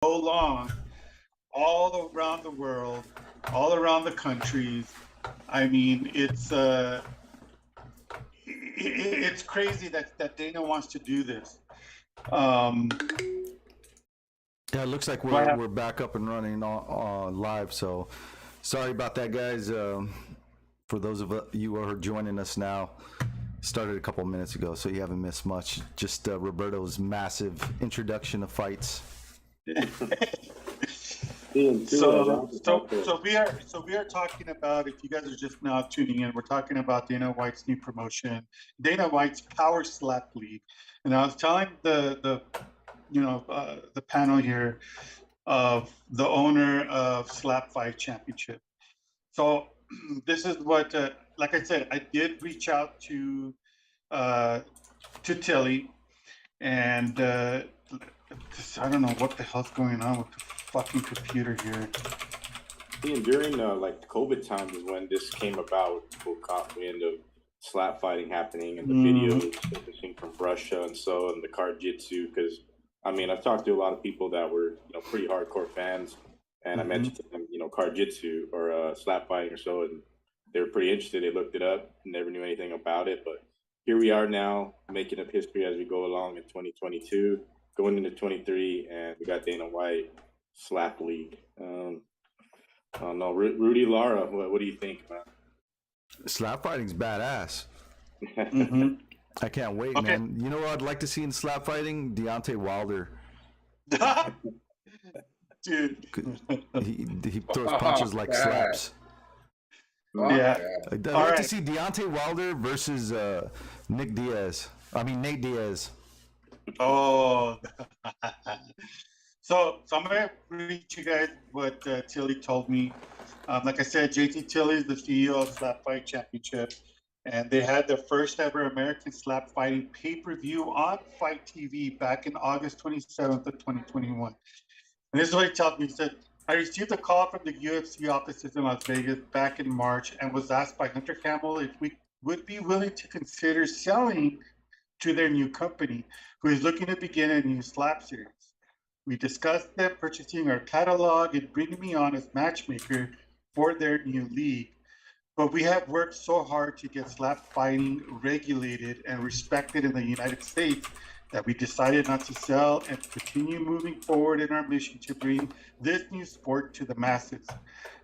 so long, all around the world, all around the countries. I mean, it's crazy that Dana wants to do this. Um, Yeah, it looks like do I have? we're back up and running on live. So sorry about that, guys. For those of you who are joining us now, started a couple minutes ago, so you haven't missed much. Just Roberto's massive introduction of fights. So we are talking about, if you guys are just now tuning in, we're talking about Dana White's new promotion, Dana White's Power Slap League. And I was telling the panel here of the owner of Slap Fight Championship. So this is what, like I said, I did reach out uh, to Tilly, and I don't know what the hell's going on with the fucking computer here. And during like the COVID time is when this came about. People caught wind of slap fighting happening and the videos surfacing from Russia and the card jitsu. Because I mean, I've talked to a lot of people that were pretty hardcore fans, and I mentioned to them card jitsu or slap fighting or so, and they were pretty interested. They looked it up, never knew anything about it, but here we are now making up history as we go along in 2022, going into 23, and we got Dana White Slap League. I don't know, Rudy, Lara, what do you think, man? Slap fighting's badass. I can't wait, Okay. man. You know what I'd like to see in slap fighting? Deontay Wilder. Dude. He throws punches like slaps. Yeah. I'd All like to right. see Deontay Wilder versus Nate Diaz. Oh. So I'm gonna read you guys what Tilly told me. Like I said, JT Tilly is the CEO of Slap Fight Championship, and they had their first ever American slap fighting pay-per-view on Fight TV back in August 27th of 2021. And this is what he told me. He said, I received a call from the UFC offices in Las Vegas back in March and was asked by Hunter Campbell if we would be willing to consider selling to their new company, who is looking to begin a new slap series. We discussed them purchasing our catalog and bringing me on as matchmaker for their new league. But we have worked so hard to get slap fighting regulated and respected in the United States that we decided not to sell and to continue moving forward in our mission to bring this new sport to the masses.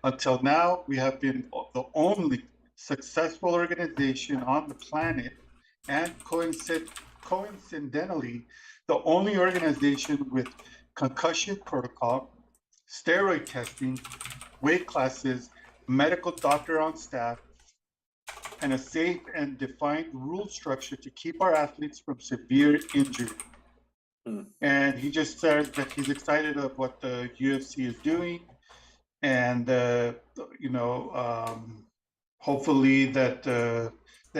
Until now, we have been the only successful organization on the planet, and coincidentally, the only organization with concussion protocol, steroid testing, weight classes, medical doctor on staff, and a safe and defined rule structure to keep our athletes from severe injury. And he just says that he's excited of what the UFC is doing, and hopefully that the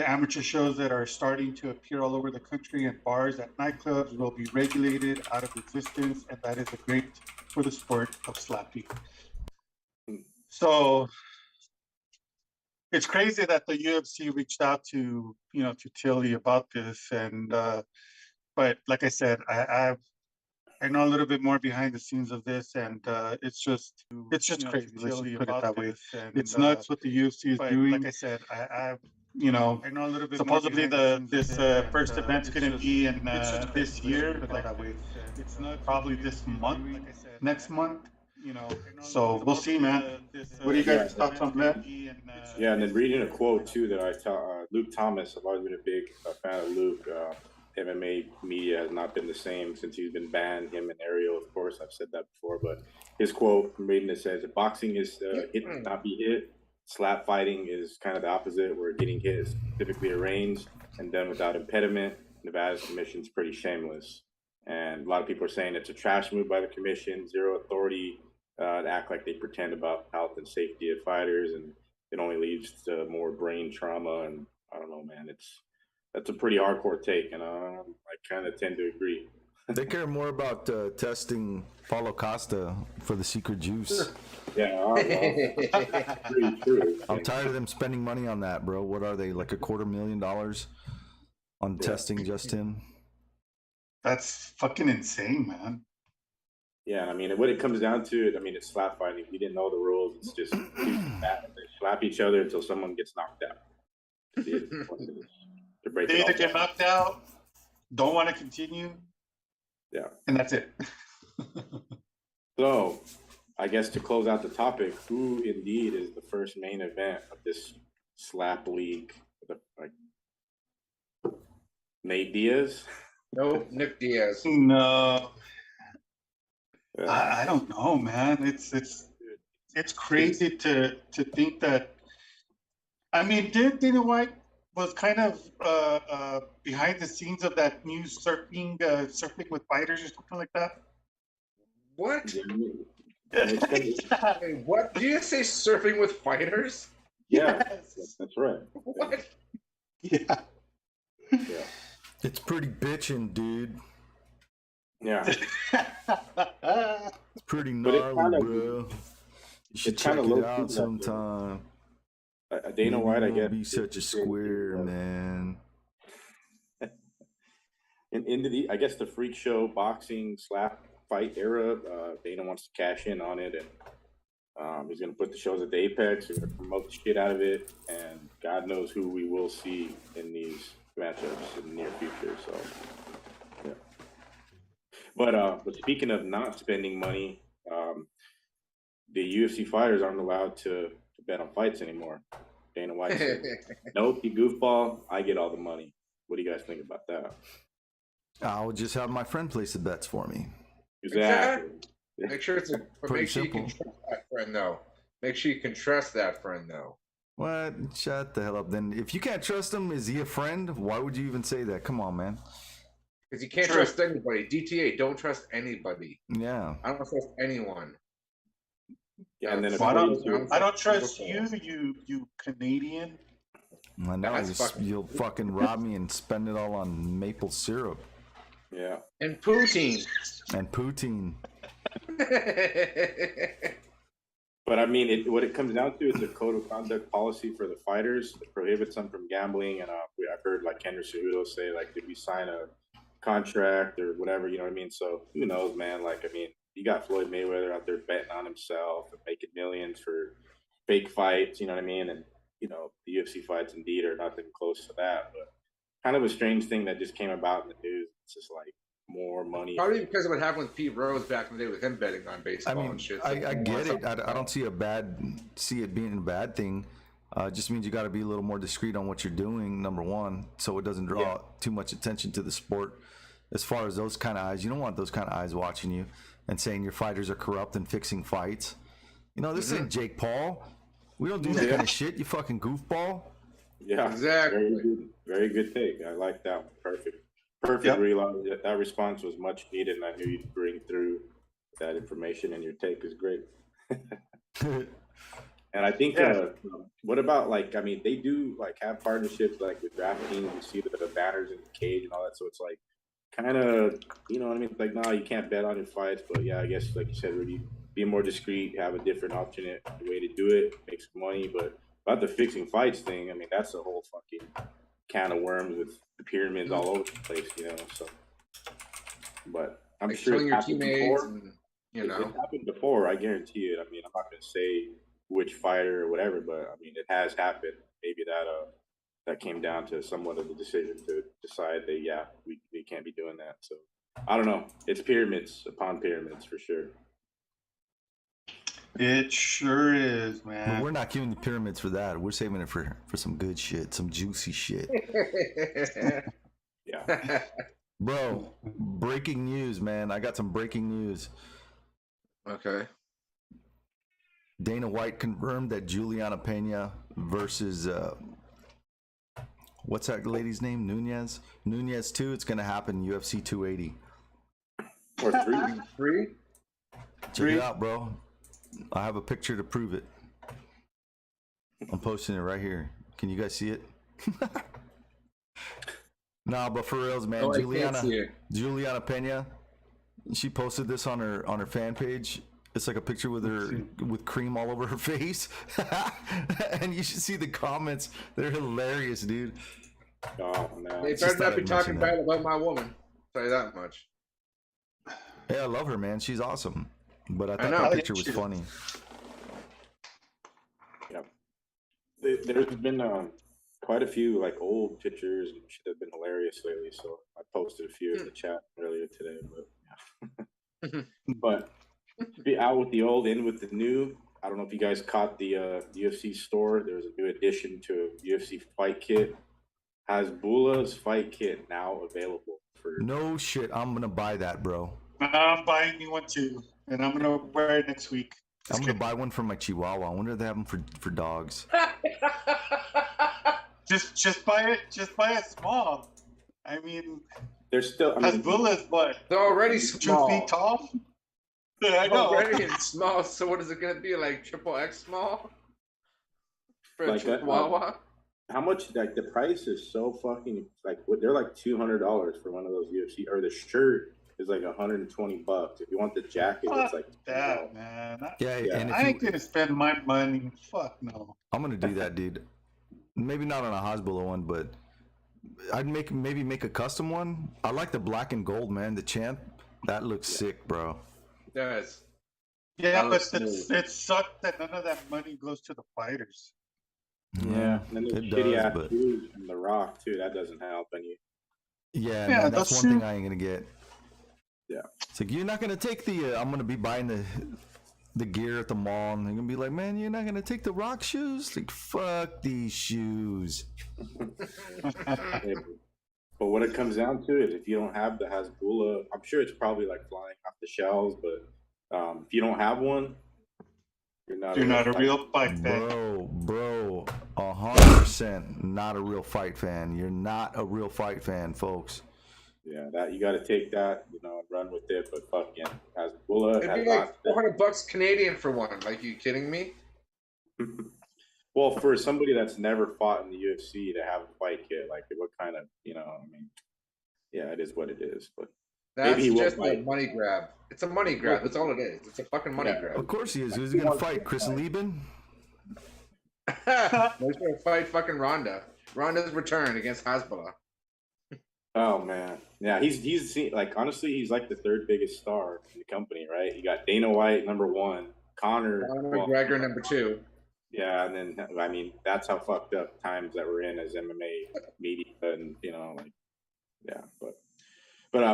amateur shows that are starting to appear all over the country and bars at nightclubs will be regulated out of existence, and that is great for the sport of slapping. So it's crazy that the UFC reached out to Tilly about this, and but like I said, I know a little bit more behind the scenes of this, and it's just crazy. Let's just put it that way. It's nuts what the UFC is doing. Like I said, I I know a little bit. Supposedly this first event's going to be in this year, like it's not probably this month, next month. So we'll see, man. What do you guys thoughts on that? Yeah, and then reading a quote too that I saw, Luke Thomas. I've always been a big fan of Luke. MMA media has not been the same since he's been banned. Him and Ariel, of course, I've said that before. But his quote from reading it says, "Boxing is hit and not be hit. Slap fighting is kind of the opposite, where getting hit is typically arranged and done without impediment. Nevada's commission is pretty shameless, and a lot of people are saying it's a trash move by the commission, zero authority to act like they pretend about health and safety of fighters, and it only leads to more brain trauma." And I don't know, man. That's a pretty hardcore take, and I kind of tend to agree. They care more about testing Paulo Costa for the secret juice. Yeah, pretty true. I'm tired of them spending money on that, bro. What are they, like $250,000 on testing just him? That's fucking insane, man. Yeah, I mean, what it comes down to, I mean, it's slap fighting. If you didn't know the rules, it's just they slap each other until someone gets knocked out. To break They it either all get down. knocked out, don't want to continue, Yeah. and that's it. So, I guess to close out the topic, who indeed is the first main event of this slap league? Like Nate Diaz? Nope, Nick Diaz. No, Yeah. I don't know, man. It's crazy to think that. I mean, Dana White was kind of behind the scenes of that new surfing with fighters or something like that. What? Yeah. Hey, what? Did you say surfing with fighters? Yes. That's right. What? Yeah. Yeah. It's pretty bitchin', dude. Yeah. It's pretty But it gnarly, kinda- bro. You should it check kinda it low-key out that, sometime. Dana White, I Don't guess. be such a square, man. Into the, I guess, the freak show boxing slap fight era, Dana wants to cash in on it, and he's going to put the shows at the Apex. He's going to promote the shit out of it, and God knows who we will see in these matchups in the near future. So, yeah. But speaking of not spending money, the UFC fighters aren't allowed to bet on fights anymore. Dana White said, "Nope, you goofball. I get all the money." What do you guys think about that? I'll just have my friend place the bets for me. Exactly. Make sure it's but Pretty make sure you can simple. trust that friend though. Make sure you can trust that friend though. What? Shut the hell up. Then if you can't trust him, is he a friend? Why would you even say that? Come on, man. Because you can't True. trust anybody. DTA, don't trust anybody. Yeah. I don't trust anyone. Yeah, and then if Well, I don't trust you Canadian. I know. That's fucking- You'll fucking rob me and spend it all on maple syrup yeah, And Putin. and poutine. but I mean, what it comes down to is a code of conduct policy for the fighters. It prohibits them from gambling, and I've heard like Henry Cejudo say, like, did we sign a contract or whatever? You know what I mean? So who knows, man? Like, I mean, you got Floyd Mayweather out there betting on himself and making millions for fake fights. You know what I mean? And you know, the UFC fights indeed are nothing close to that, but kind of a strange thing that just came about in the news. It's just like more money. Probably because of what happened with Pete Rose back in the day with him betting on I baseball mean, and shit. I get it. I don't see it being a bad thing. It just means you got to be a little more discreet on what you're doing, number one, so it doesn't draw too much attention to the sport. As far as those kind of eyes, you don't want those kind of eyes watching you and saying your fighters are corrupt and fixing fights. You know, this ain't Jake Paul. We don't do that kind of shit, you fucking goofball. Yeah, Exactly. Very good take. I like that one. Perfect. Yep. Reload. That response was much needed, and I knew you'd bring through that information, and your take is great. And I think, what about, like, I mean, they do like have partnerships like with DraftKings. You see the banners in the cage and all that, so it's like kind of, you know what I mean? Like, no, you can't bet on your fights, but yeah, I guess like you said, really be more discreet, have a different alternate way to do it, make some money. But about the fixing fights thing, I mean, that's a whole fucking can of worms with the pyramids all over the place, you know. So, but I'm Like sure killing it's your happened teammates, before. and, you It's know. happened before, I guarantee it. I mean, I'm not gonna say which fighter or whatever, but I mean, it has happened. Maybe that came down to somewhat of a decision to decide that we can't be doing that. So I don't know. It's pyramids upon pyramids for sure. It sure is, But man. we're not giving the pyramids for that. We're saving it for some good shit, some juicy shit. Yeah. Bro, breaking news, man. I got some breaking news. Okay. Dana White confirmed that Juliana Pena versus what's that lady's name? Nunez 2. It's gonna happen UFC 280. Or three. Three? Check it out, bro. I have a picture to prove it. I'm posting it right here. Can you guys see it? Nah, but for reals, man. Oh, I can't see it. Juliana Pena. She posted this on her fan page. It's like a picture with her with cream all over her face, and you should see the comments. They're hilarious, dude. Oh no. They Just better not be thought I'd talking mention bad about my woman. I'll tell you that much. Yeah, I love her, man. She's awesome. But I I thought know. that I picture think was she- funny. Yeah. There's been quite a few like old pictures and shit that have been hilarious lately. So I posted a few in the chat earlier today. But yeah. But be out with the old, in with the new. I don't know if you guys caught the UFC store. There's a new addition to UFC fight kit. Hasbullah's fight kit now available for. No shit. I'm gonna buy that, bro. I'm buying me one too, and I'm gonna wear it next week. I'm Just gonna kidding. buy one for my Chihuahua. I wonder if they have them for dogs. Just buy it. Just buy it small. I mean, There's still. I mean, Hasbulla is what, They're already 2 small. feet tall? Yeah, I know. Already in small. So what is it gonna be like? Triple X small for a Like that, Chihuahua? how much? Like the price is so fucking like what? They're like $200 for one of those UFC, or the shirt is like $120. If you want the jacket, it's like That man. Yeah, Yeah. and I if ain't you, gonna spend my money. Fuck no. I'm gonna do that, dude. Maybe not on a Hasbulla one, but I'd maybe make a custom one. I like the black and gold, man. The champ, that looks sick, bro. It does. Yeah, That but looks it sucks that none of that money goes to the fighters. Yeah, and then the it shitty does, ass but shoes from The Rock too. That doesn't help any. yeah, Yeah, man, that's those one thing shoes- I ain't gonna get. Yeah. It's like you're not gonna take the. I'm gonna be buying the gear at the mall, and they're gonna be like, "Man, you're not gonna take the Rock shoes? Like, fuck these shoes." Yeah, but what it comes down to is if you don't have the Hasbulla, I'm sure it's probably like flying off the shelves, but if you don't have one, you're not. You're not a fighter. real fight fan. Bro, 100% not a real fight fan. You're not a real fight fan, folks. Yeah, that you got to take that, and run with it. But fucking Hasbulla It'd has be like not. $400 Canadian for one. Like, you kidding me? Well, for somebody that's never fought in the UFC to have a fight kit, like what kind of, I mean, yeah, it is what it is. But That's Maybe he will just a fight. money grab. It's a money grab. That's all it is. It's a fucking money Yeah. grab. Of course he is. Who's he gonna fight? Chris Lieben? He's gonna fight fucking Ronda. Ronda's return against Hasbulla. oh man, yeah, he's like honestly, he's like the third biggest star in the company, right? You got Dana White #1, Conor. Conor well, McGregor #2. Yeah, and then I mean that's how fucked up times that we're in as MMA media, and like yeah, but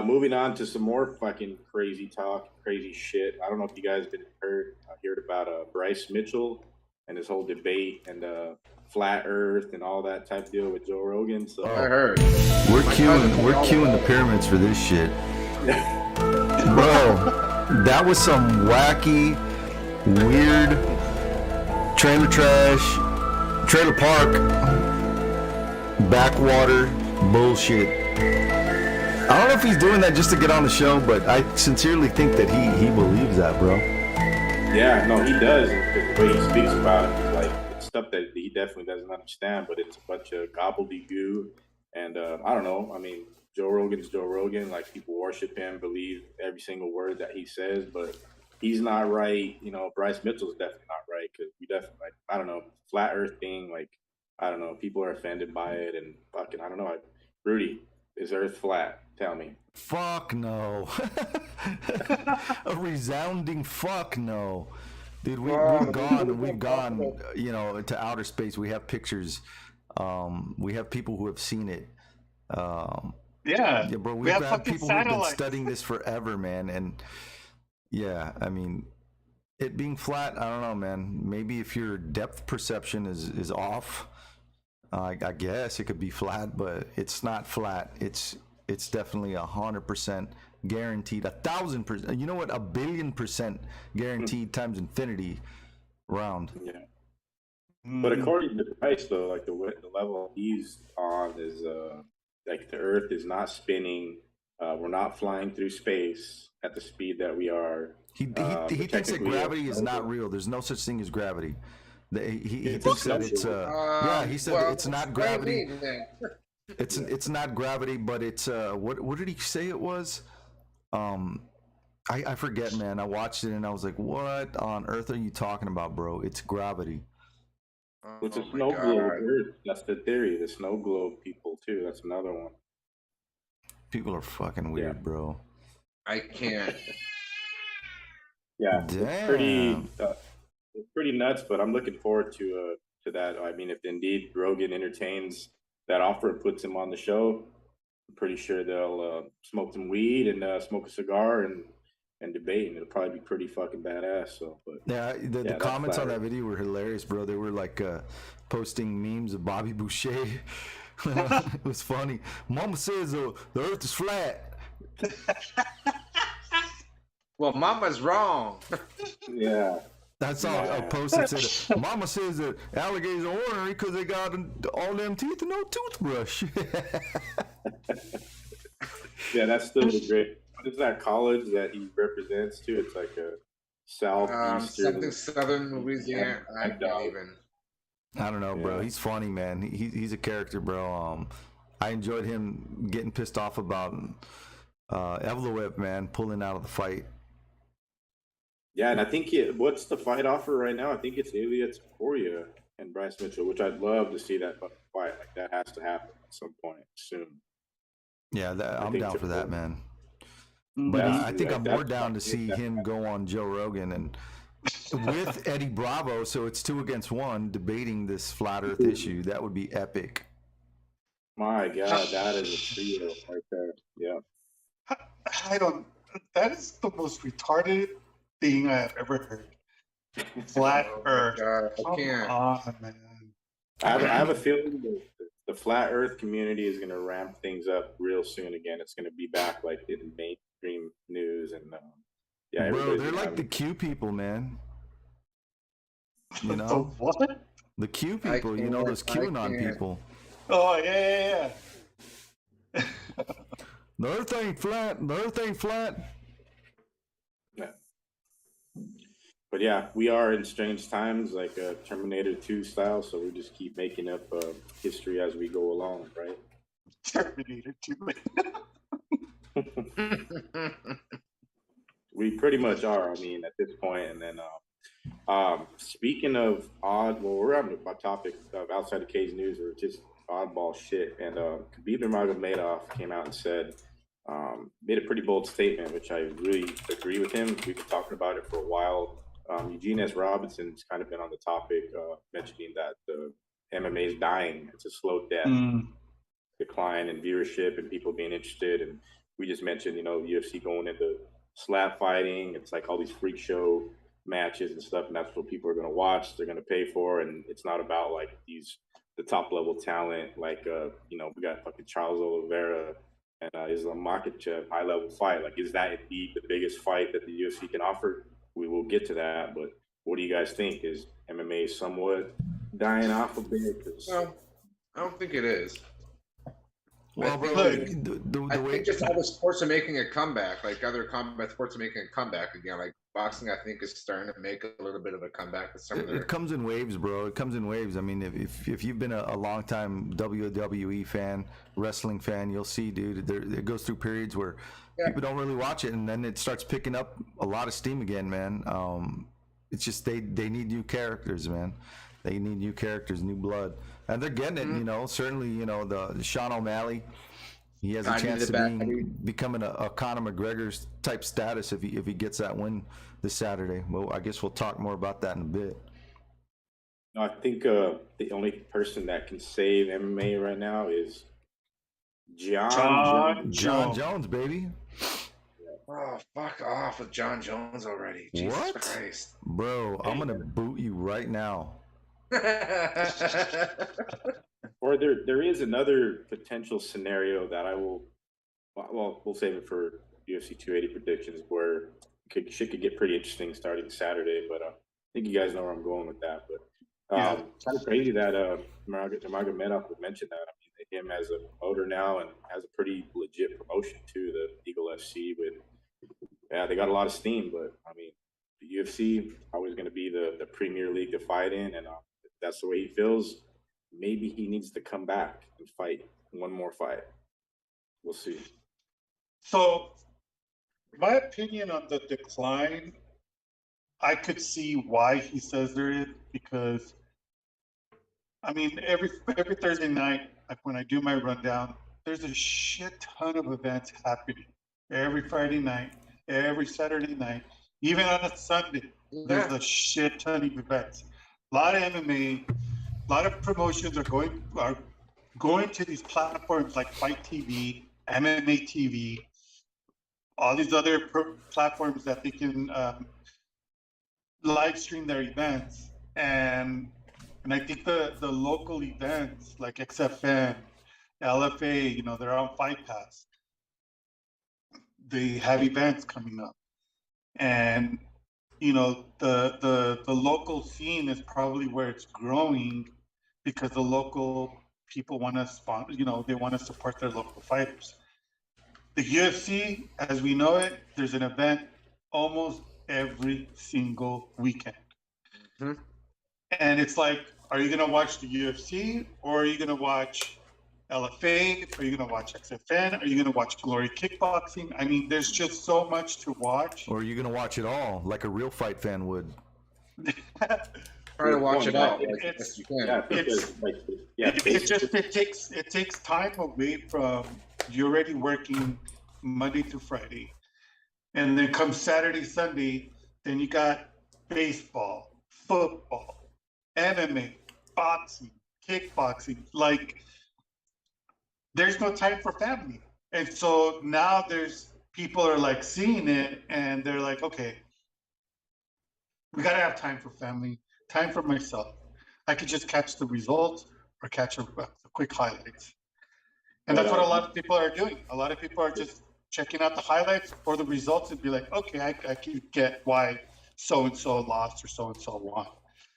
moving on to some more fucking crazy talk, crazy shit. I don't know if you guys been heard about Bryce Mitchell and his whole debate and flat Earth and all that type deal with Joe Rogan. So I heard. We're My cousin told me all queuing about the pyramids for this shit, bro. That was some wacky, weird trailer trash, trailer park, backwater bullshit. I don't know if he's doing that just to get on the show, but I sincerely think that he believes that, bro. Yeah, no, he does. And the way he speaks about it, it's like it's stuff that he definitely doesn't understand, but it's a bunch of gobbledygook. And I don't know. I mean, Joe Rogan's Joe Rogan. Like people worship him, believe every single word that he says, but he's not right. Bryce Mitchell's definitely not right because we definitely I don't know, flat Earth thing. Like I don't know, people are offended by it, and fucking I don't know. Rudy, is Earth flat? Tell me. Fuck no. A resounding fuck no. Dude, we've gone, to outer space. We have pictures. We have people who have seen it. Yeah, Bro, we we've have had fucking people who've been satellites. studying this forever, man. And yeah, I mean, it being flat, I don't know, man. Maybe if your depth perception is off, I guess it could be flat, but it's not flat. It's definitely 100% guaranteed, 1,000%. You know what? 1,000,000,000% guaranteed times infinity round. Yeah. Mm. But according to Price, though, like the level he's on is like the Earth is not spinning. We're not flying through space at the speed that we are. He But thinks that technically, gravity is not real. There's no such thing as gravity. He thinks that it's yeah. He said it's not gravity. It's not gravity, but it's what did he say it was? I forget, man. I watched it and I was like, what on earth are you talking about, bro? It's gravity. It's a Oh my snow globe God. Earth. That's the theory. The snow globe people too. That's another one. People are fucking weird, Yeah. bro. I can't. Yeah, Damn. it's pretty nuts. But I'm looking forward to that. I mean, if indeed Rogan entertains that offer and puts him on the show, I'm pretty sure they'll smoke some weed and smoke a cigar and debate, and it'll probably be pretty fucking badass. So, but Yeah, the yeah, that's comments on that flattering. video were hilarious, bro. They were like posting memes of Bobby Boucher. It was funny. Mama says the earth is flat. Well, Mama's wrong. Yeah, I saw a man. post that said, "Mama says that alligators are ornery because they got all them teeth and no toothbrush." Yeah, that's still the great. What is that college that he represents too? It's like a Something southeastern. Southern Louisiana. I Mad can't Dog. even. I don't know, bro. Yeah. He's funny, man. He's a character, bro. I enjoyed him getting pissed off about Evloev, man, pulling out of the fight. Yeah, and I think what's the fight offer right now? I think it's Ilya Topuria and Bryce Mitchell, which I'd love to see that fucking fight. Like that has to happen at some point soon. Yeah, I'm think down for that, Topuria- man. Mhm. But That's- I think like, I'm more that's down to fucking- see him go on Joe Rogan and with Eddie Bravo. So it's 2-against-1 debating this flat Earth issue. That would be epic. My God, that is a trio right there. Yeah. I don't. That is the most retarded thing I've ever heard. Flat Earth. God, I Come can't. on, man. I have a feeling that the flat Earth community is going to ramp things up real soon again. It's going to be back like in mainstream news and yeah, Bro, everybody's they're gonna like have the Q people, man. You The know, what? the Q I people. You know, those can't, I QAnon can't. people. Oh yeah. The Earth ain't flat. The Earth ain't flat. Yeah. But yeah, we are in strange times, like Terminator 2 style. So we just keep making up history as we go along, right? Terminator 2. We pretty much are. I mean, at this point, and then speaking of odd, well, we're on the topic of outside the cage news or just oddball shit. And Khabib Nurmagomedov came out and said, made a pretty bold statement, which I really agree with him. We've been talking about it for a while. Eugene S. Robinson's kind of been on the topic, mentioning that the MMA is dying. It's a slow death, decline in viewership and people being interested. And we just mentioned, UFC going into slap fighting. It's like all these freak show matches and stuff, and that's what people are going to watch. They're going to pay for, and it's not about like the top level talent. Like we got fucking Charles Oliveira and Islam Makhachev, high level fight. Like, is that indeed the biggest fight that the UFC can offer? We will get to that, but what do you guys think? Is MMA somewhat dying off a bit? No, I don't think it is. Well, bro, Look, the I way think just other sports are making a comeback. Like other combat sports are making a comeback again. Like boxing, I think, is starting to make a little bit of a comeback with some of their. it comes in waves, bro. It comes in waves. I mean, if you've been a long time WWE fan, wrestling fan, you'll see, dude. It goes through periods where people don't really watch it, and then it starts picking up a lot of steam again, man. It's just they need new characters, man. They need new characters, new blood, and they're getting it. Certainly, the Sean O'Malley. He has a I chance need it to becoming a Conor McGregor's type status if he gets that win this Saturday. Well, I guess we'll talk more about that in a bit. No, I think the only person that can save MMA right now is John John Jones, baby. Oh, fuck off with John Jones already. Jesus What? Christ. Bro, I'm gonna boot you right now. Or there is another potential scenario that we'll save it for UFC 280 predictions where shit could get pretty interesting starting Saturday. But I think you guys know where I'm going with that. But kind of crazy that Nurmagomedov would mention that. I mean, him as a promoter now and has a pretty legit promotion too, the Eagle FC. They got a lot of steam, but I mean, the UFC always going to be the premier league to fight in, and if that's the way he feels, maybe he needs to come back and fight one more fight. We'll see. So, my opinion on the decline, I could see why he says there is, because I mean, every Thursday night, like when I do my rundown, there's a shit ton of events happening. every Friday night, every Saturday night, even on a Sunday. There's a shit ton of events. A lot of MMA, a lot of promotions are going to these platforms like Fight TV, MMA TV, all these other platforms that they can live stream their events, and I think the local events like XFN, LFA, they're on Fight Pass. They have events coming up, and the local scene is probably where it's growing because the local people want to sponsor. They want to support their local fighters. The UFC, as we know it, there's an event almost every single weekend. Mm-hmm. And it's like, are you going to watch the UFC or are you going to watch LFA? Are you going to watch XFN? Are you going to watch Glory Kickboxing? I mean, there's just so much to watch. Or are you going to watch it all like a real fight fan would? Try to watch it out. It takes time away from, you're already working Monday through Friday. And then come Saturday, Sunday, then you got baseball, football, MMA, boxing, kickboxing. Like, there's no time for family. And so now people are like seeing it and they're like, okay, we got to have time for family, time for myself. I could just catch the results or catch a quick highlights. And that's what a lot of people are doing. A lot of people are just checking out the highlights or the results and be like, okay, I can get why so-and-so lost or so-and-so won.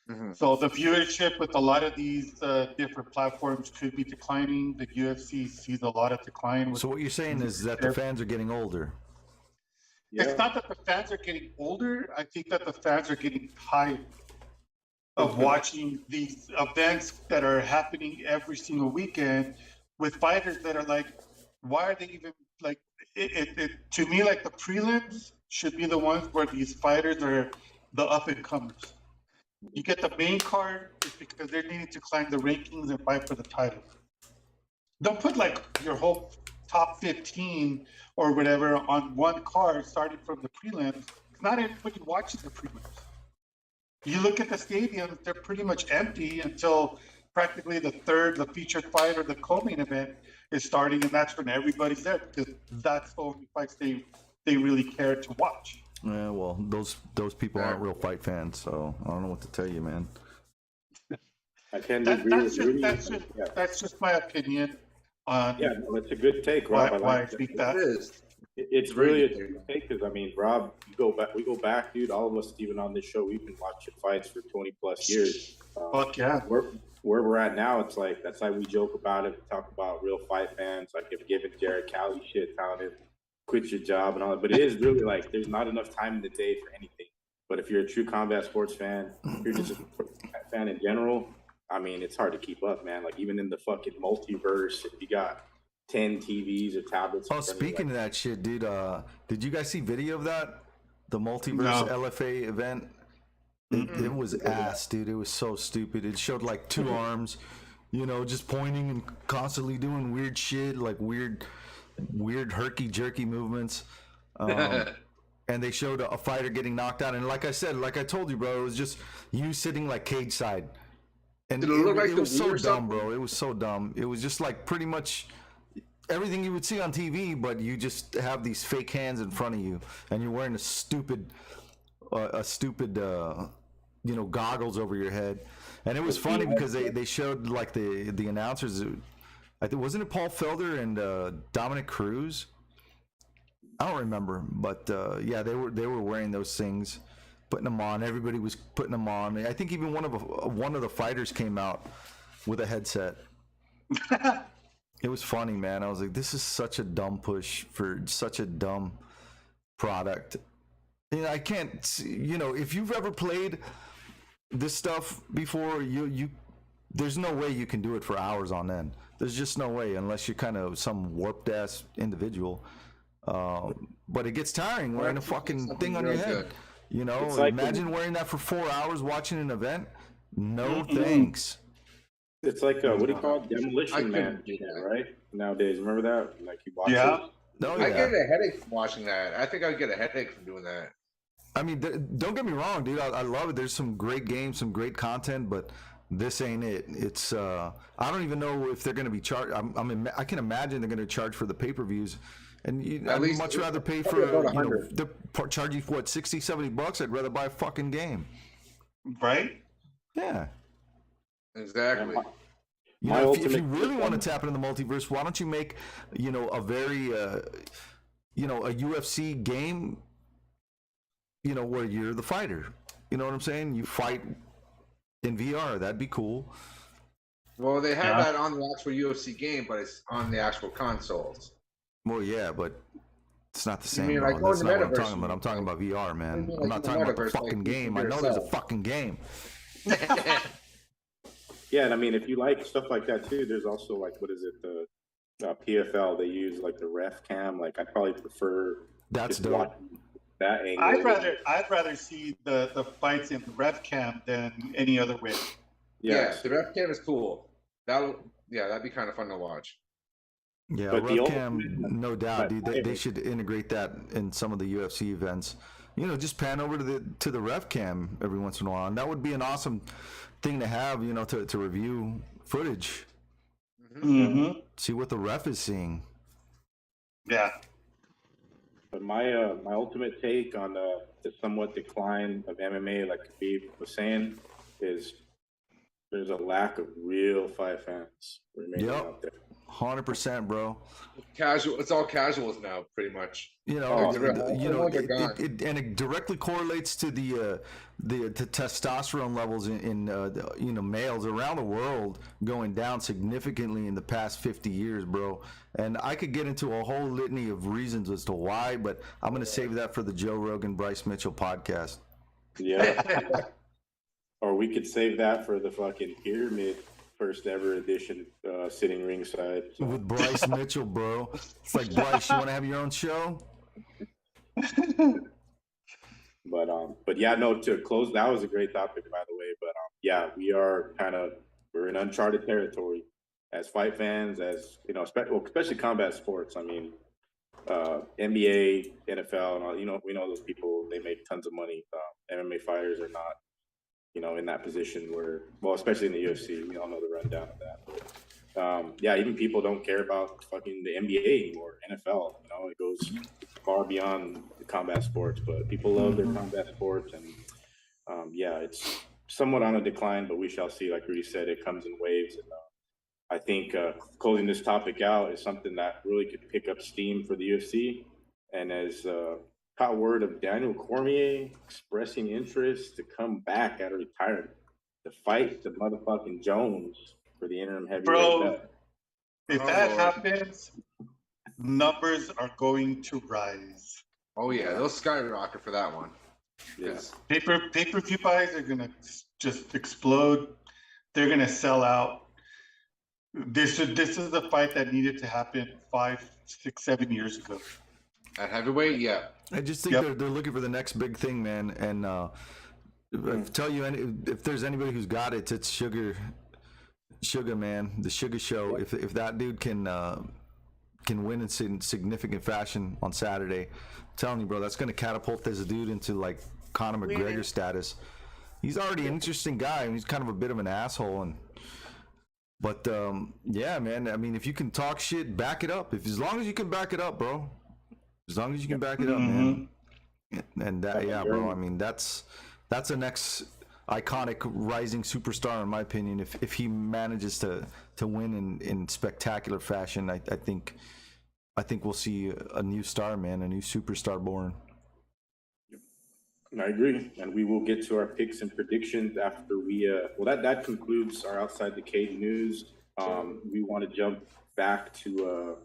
Mm-hmm. So the viewership with a lot of these different platforms could be declining. The UFC sees a lot of decline. So what you're saying is that the fans are getting older. Yeah. It's not that the fans are getting older. I think that the fans are getting tired of watching these events that are happening every single weekend with fighters that are like, why are they even like it to me, like the prelims should be the ones where these fighters are the up and comers. You get the main card is because they're needing to climb the rankings and fight for the title. Don't put like your whole top 15 or whatever on one card starting from the prelims. Not everybody watches the prelims. You look at the stadiums, they're pretty much empty until practically the featured fight or the co-main event is starting, and that's when everybody's there because that's the only fights they really care to watch. Yeah, well, those people aren't real fight fans, so I don't know what to tell you, man. I can't agree. That's just my opinion. It's a good take, Rob. Why I think that is. It's really a good take because I mean, Rob, we go back, dude. All of us, even on this show, we've been watching fights for 20 plus years. Fuck yeah. Where we're at now, it's like that's why we joke about it. We talk about real fight fans, like if giving Jared Cali shit, telling him quit your job and all that. But it is really like there's not enough time in the day for anything. But if you're a true combat sports fan, if you're just a fan in general, I mean, it's hard to keep up, man. Like even in the fucking multiverse, if you got 10 TVs or tablets. Oh, speaking of that shit, dude, did you guys see video of that? The multiverse LFA event? It was ass, dude. It was so stupid. It showed like two arms, just pointing and constantly doing weird shit, like weird herky-jerky movements. And they showed a fighter getting knocked out. And like I told you, bro, it was just you sitting like cage side. And it was so dumb, bro. It was so dumb. It was just like pretty much everything you would see on TV, but you just have these fake hands in front of you, and you're wearing a stupid goggles over your head. And it was funny because they showed like the announcers. I think wasn't it Paul Felder and Dominic Cruz? I don't remember, but yeah, they were wearing those things, putting them on. Everybody was putting them on. I think even one of the fighters came out with a headset. It was funny, man. I was like, this is such a dumb push for such a dumb product. And I can't, if you've ever played this stuff before, you there's no way you can do it for hours on end. There's just no way unless you're kind of some warped ass individual. But it gets tiring wearing a fucking thing on your head. Like imagine wearing that for 4 hours watching an event. No thanks. It's like what do you call it? Demolition Man, right? Nowadays, remember that? Like you watch it. Oh I yeah. get a headache from watching that. I think I'd get a headache from doing that. I mean, don't get me wrong, dude. I love it. There's some great games, some great content, but this ain't it. It's I don't even know if they're going to be charged. I can imagine they're going to charge for the pay-per-views, and At I'd least much rather pay probably for about 100. they're charging for what, $60-$70. I'd rather buy a fucking game. Right? Yeah. Exactly. You My know, if you ultimate really take want to on- tap into the multiverse, why don't you make, a very, a UFC game, where you're the fighter. You know what I'm saying? You fight in VR. That'd be cool. Well, they have Yeah. that on the actual UFC game, but it's on the actual consoles. Well, yeah, but it's not the same, mean, bro. like, That's going not to what I'm Metaverse, talking about. I'm talking about VR, man. mean, I'm like not in the talking about the Metaverse, fucking like, game. you I know there's a yourself. fucking game. Yeah, and I mean, if you like stuff like that too, there's also like, what is it, the PFL? They use like the ref cam. Like, I probably prefer That's just dope. watching that angle. I'd rather see the fights in rev cam than any other way. Yeah, the ref cam is cool. That'd be kind of fun to watch. Yeah, But the webcam, no doubt, dude. They favorite- should integrate that in some of the UFC events. Just pan over to the ref cam every once in a while, and that would be an awesome thing to have. To review footage, Mm-hmm. see what the ref is seeing. Yeah. But my ultimate take on the somewhat decline of MMA, like Khabib was saying, is there's a lack of real fight fans remaining Yep. out there. 100%, bro. Casual. It's all casuals now, pretty much. And it directly correlates to the testosterone levels in males around the world going down significantly in the past 50 years, bro. And I could get into a whole litany of reasons as to why, but I'm going to save that for the Joe Rogan Bryce Mitchell podcast. Yeah. Or we could save that for the fucking pyramid first ever edition, sitting ringside. So. With Bryce Mitchell, bro. It's like, Bryce, you want to have your own show? But yeah, no, to close, that was a great topic, by the way. But yeah, we're in uncharted territory as fight fans, as especially combat sports. I mean, NBA, NFL, and all, we know those people, they make tons of money. MMA fighters are not, in that position where, well, especially in the UFC, we all know the rundown of that. But, yeah, even people don't care about fucking the NBA anymore, NFL. It goes far beyond the combat sports, but people love their combat sports, and yeah, it's somewhat on a decline, but we shall see. Like Rudy said, it comes in waves, and I think closing this topic out is something that really could pick up steam for the UFC, and as caught word of Daniel Cormier expressing interest to come back out of retirement to fight the motherfucking Jones for the interim heavyweight belt. If that happens, numbers are going to rise. Oh yeah, they'll skyrocket for that one. Yeah. Pay-per-view buys are gonna just explode. They're gonna sell out. This is the fight that needed to happen 5, 6, 7 years ago. At heavyweight, yeah. I just think they're looking for the next big thing, man. And I tell you, if there's anybody who's got it, it's Sugar, man, the Sugar Show. If that dude can win in significant fashion on Saturday, I'm telling you, bro, that's going to catapult this dude into like Conor McGregor status. He's already an interesting guy, and he's kind of a bit of an asshole. But yeah, man. I mean, if you can talk shit, back it up. As long as you can back it up, bro. As long as you can back it up, man. And that, yeah, bro. I mean, that's the next iconic rising superstar, in my opinion. If he manages to win in spectacular fashion, I think we'll see a new star, man, a new superstar born. I agree, and we will get to our picks and predictions after we. That concludes our outside the cage news. We want to jump back to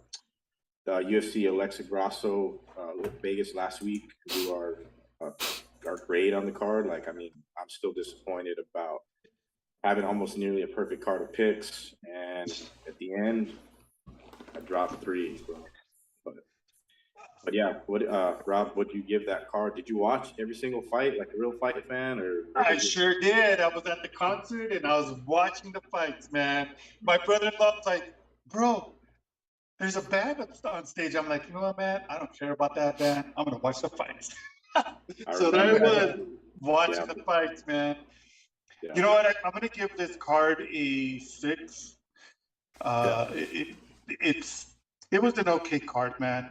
the UFC Alexa Grasso Vegas last week. Do our grade on the card. Like, I mean, I'm still disappointed about having almost nearly a perfect card of picks, and at the end, I dropped 3. But yeah, Rob, what do you give that card? Did you watch every single fight like a real fight fan, or? I sure did. I was at the concert and I was watching the fights, man. My brother-in-law was like, "Bro, there's a band on stage. I'm like, you know what, man? I don't care about that band. I'm gonna watch the fights. So there I remember was that. watching Yeah. the fights, man. Yeah. You know what? I'm gonna give this card a 6. It was an okay card, man.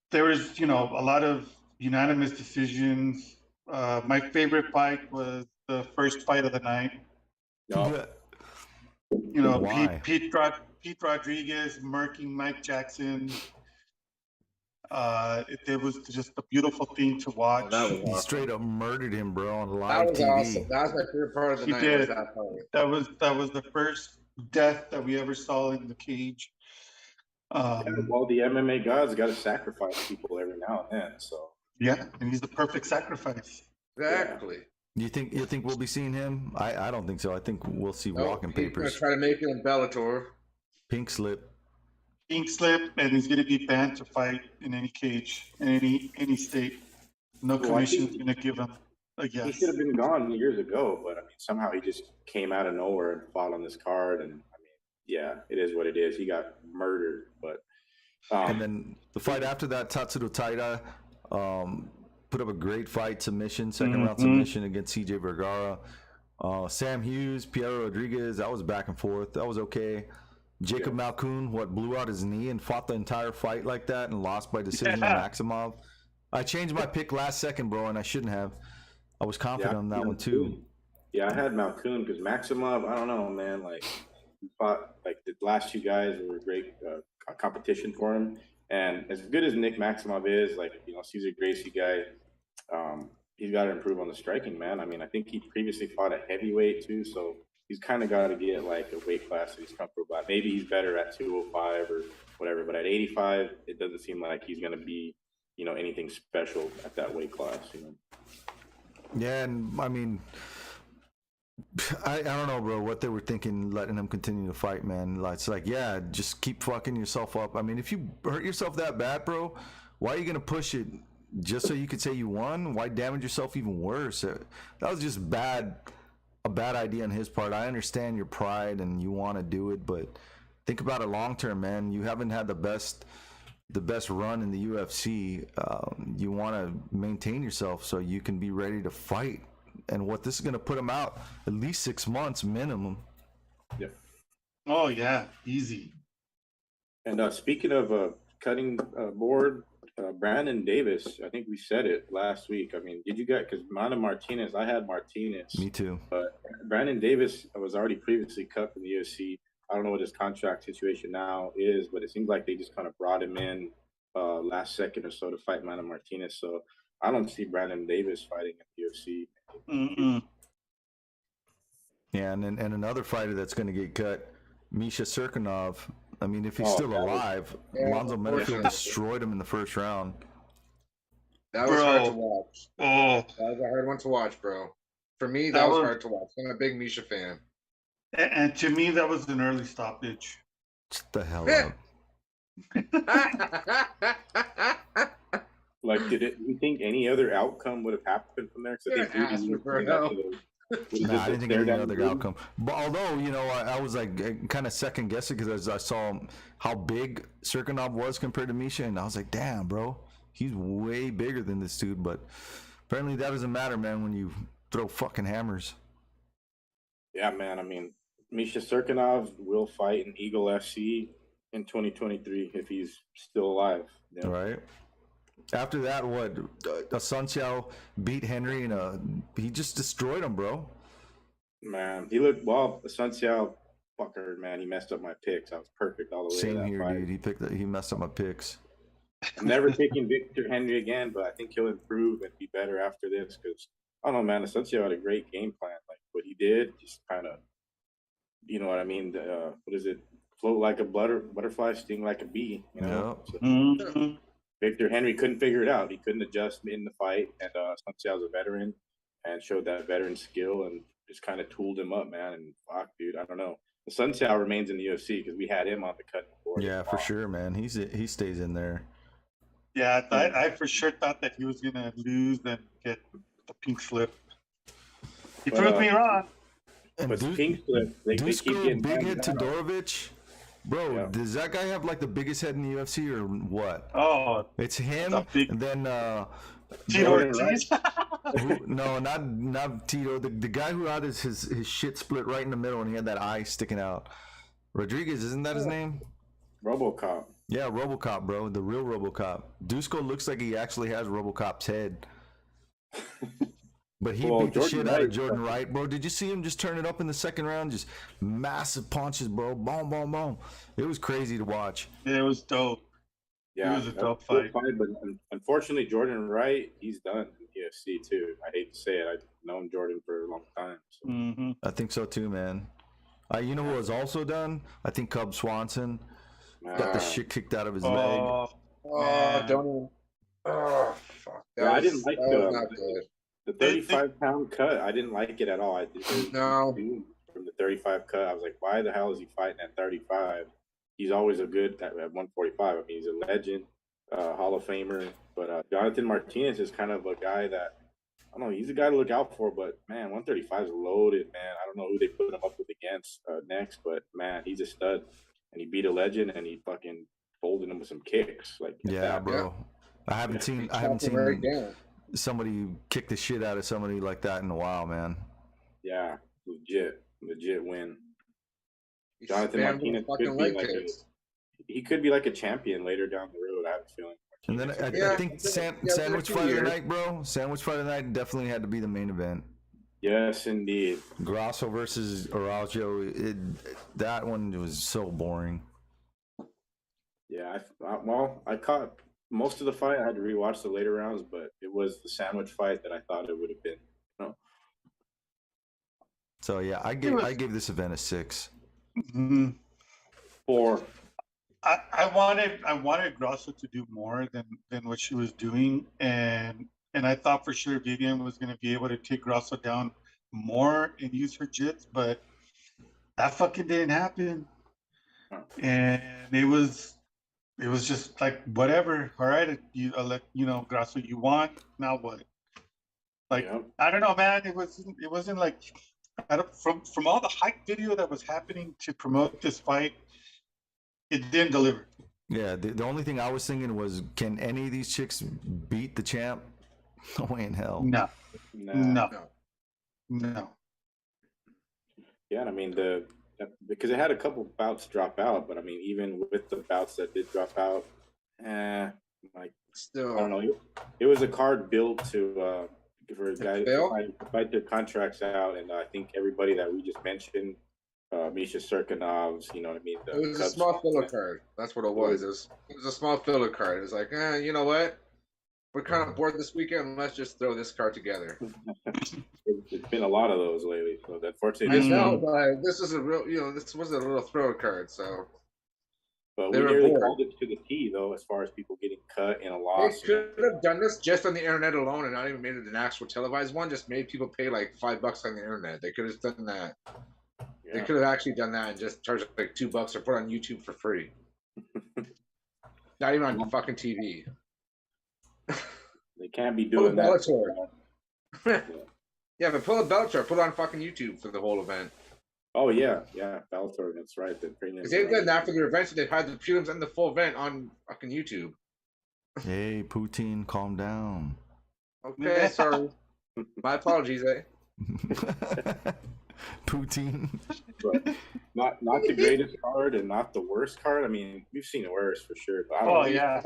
There was, a lot of unanimous decisions. My favorite fight was the first fight of the night. No. Why? Pete Rodriguez murking Mike Jackson. It was just a beautiful thing to watch. That was He awesome. straight up murdered him, bro, on That live was TV. awesome. That was my favorite part of the He night. did. Was that part. That was the first death that we ever saw in the cage. Well, the MMA gods got to sacrifice people every now and then. So Yeah, and he's the perfect sacrifice. Exactly. You think we'll be seeing him? I don't think so. I think we'll see walking He's papers. gonna try to make it in Bellator. Pink slip. Pink slip, and he's going to be banned to fight in any cage, in any state. No commission is going to give him a yes. he should have been gone years ago, but I mean, somehow he just came out of nowhere and fought on this card. And I mean, yeah, it is what it is. He got murdered, but. And then the fight after that, Tatsuro Taira put up a great fight submission, second round submission against CJ Vergara. Sam Hughes, Piero Rodriguez, that was back and forth. That was okay. Jacob Malkoun, blew out his knee and fought the entire fight like that and lost by decision to Maximov. I changed my pick last second, bro, and I shouldn't have. I was confident on that one too. Yeah, I had Malkoun because Maximov, I don't know, man. Like, he fought, like, the last 2 guys were great competition for him. And as good as Nick Maximov is, like, Cesar Gracie guy, he's got to improve on the striking, man. I mean, I think he previously fought at heavyweight too, so he's kind of got to get like a weight class that he's comfortable at. Maybe he's better at 205 or whatever, but at 85, it doesn't seem like he's going to be, anything special at that weight class. Yeah, and I mean, I don't know, bro, what they were thinking letting him continue to fight, man. It's like, yeah, just keep fucking yourself up. I mean, if you hurt yourself that bad, bro, why are you gonna push it just so you could say you won? Why damage yourself even worse? That was just a bad idea on his part. I understand your pride and you want to do it, but think about it long term, man. You haven't had the best run in the UFC. You want to maintain yourself so you can be ready to fight. And what this is going to put him out at least 6 months minimum. Yeah. Oh yeah, easy. And speaking of cutting board, Brandon Davis, I think we said it last week. I mean, did you guys? Because Mana Martinez, I had Martinez. Me too. But Brandon Davis was already previously cut from the UFC. I don't know what his contract situation now is, but it seems like they just kind of brought him in last second or so to fight Mana Martinez. So I don't see Brandon Davis fighting at the UFC. Yeah, and another fighter that's going to get cut, Misha Serkinov. I mean, if he's still alive, Alonzo Menifield destroyed him in the first round. That was hard to watch. Oh, that was a hard one to watch, bro. For me, that was hard to watch. I'm a big Misha fan. And to me, that was an early stoppage. Shut the hell up. Like, do you think any other outcome would have happened from there? Nah, I didn't think any other outcome. But although, I was like kind of second guessing because I saw how big Serkinov was compared to Misha, and I was like, damn, bro, he's way bigger than this dude. But apparently that doesn't matter, man, when you throw fucking hammers. Yeah, man. I mean, Misha Serkinov will fight in Eagle FC in 2023 if he's still alive. Yeah. Right. After that, Asunciao beat Henry and he just destroyed him, bro. Man, he looked Asunciao, fucker, man, he messed up my picks. I was perfect all the way. Same here, dude. He messed up my picks. I'm never picking Victor Henry again, but I think he'll improve and be better after this because I don't know, man. Asunciao had a great game plan. Like what he did, just kind of, you know what I mean? What is it? Float like a butterfly, sting like a bee. So, Victor Henry couldn't figure it out. He couldn't adjust in the fight, and Asunciao's a veteran and showed that veteran skill and just kind of tooled him up, man. And fuck, dude, I don't know. Asunciao remains in the UFC because we had him on the cutting board. Yeah, for sure, man. He stays in there. Yeah, I for sure thought that he was gonna lose and get the pink slip. He proved me wrong. And but pink slip, they keep getting big hit Todorovic. Bro, Yeah. does that guy have like the biggest head in the UFC or what? Oh, It's him, the big and then Tito Jordan, Ortiz. no, not Tito. The guy who had his shit split right in the middle, and he had that eye sticking out. Rodriguez, isn't that his name? RoboCop. Yeah, RoboCop, bro, the real RoboCop. Dusko looks like he actually has RoboCop's head. But he Well, beat the Jordan shit out of Wright- Jordan Wright, bro. Did you see him just turn it up in the second round? Just massive punches, bro. Boom, boom, boom. It was crazy to watch. It was dope. Yeah, was a that's dope good fight. But unfortunately, Jordan Wright, he's done in UFC too. I hate to say it. I've known Jordan for a long time. So. Mm-hmm. I think so too, man. You know who was also done? I think Cub Swanson got the shit kicked out of his leg. Oh, Oh, man. don't even. Oh, fuck. Yeah, I didn't like that was not good. the 35-pound cut. I didn't like it at all. No. From the 35 cut, I was like, why the hell is he fighting at 35? He's always a good at 145. I mean, he's a legend, Hall of Famer. But Jonathan Martinez is kind of a guy that, I don't know, he's a guy to look out for. But man, 135 is loaded, man. I don't know who they put him up with against next, but man, he's a stud. And he beat a legend, and he fucking folded him with some kicks. Like, Yeah, that. bro. I haven't seen Right down. somebody kick the shit out of somebody like that in a while, man. Yeah, legit win. He Jonathan spammed Martinez with fucking could be leg like kicks. he could be like a champion later down the road. I have a feeling. And then I Yeah, think yeah, Sandwich for Fight of the years. Night, bro. Sandwich Fight of the Night definitely had to be the main event. Yes, indeed. Grasso versus Araujo. That one was so boring. Yeah, I caught most of the fight. I had to rewatch the later rounds, but it was the sandwich fight that I thought it would have been. So yeah, I gave this event a 6. Mm-hmm. 4. I wanted Grasso to do more than what she was doing, and I thought for sure Vivian was going to be able to take Grasso down more and use her jits, but that fucking didn't happen. And it was just like, whatever. All right, I'll let Grasso, you want, now what? Like, Yeah. I don't know, man. It wasn't like, from all the hype video that was happening to promote this fight, it didn't deliver. Yeah, the only thing I was thinking was, can any of these chicks beat the champ? No way in hell. No. Nah. No. Yeah, I mean because it had a couple bouts drop out, but I mean even with the bouts that did drop out, like Still, I don't know. It was a card built to for guys fail? to fight their contracts out, and I think everybody that we just mentioned, Misha Serkinovs, you know what I mean. it was a small filler card. That's what it was. It was a small filler card. It was like, you know what? We're kind of bored this weekend. Let's just throw this card together. It's been a lot of those lately, so unfortunately, I know, but this is a real, this was a little throw card. So but they we were nearly bored. called it to the T though, as far as people getting cut in a they loss. could have done this just on the internet alone and not even made it an actual televised one. Just made people pay like $5 on the internet. They could have done that. They Yeah. could have actually done that and just charged like $2 or put it on YouTube for free. Not even on fucking TV. They can't be Pull a doing that. Bellator. Yeah, but pull a Bellator, put it on fucking YouTube for the whole event. Oh yeah, Bellator. That's right. The premium. Because they've done that for their events, and they've had the prelims and the full event on fucking YouTube. Hey, Poutine, calm down. Okay, sorry. My apologies, eh? Poutine. But not the greatest card and not the worst card. I mean, we've seen worse for sure. But I don't Oh, know. yeah.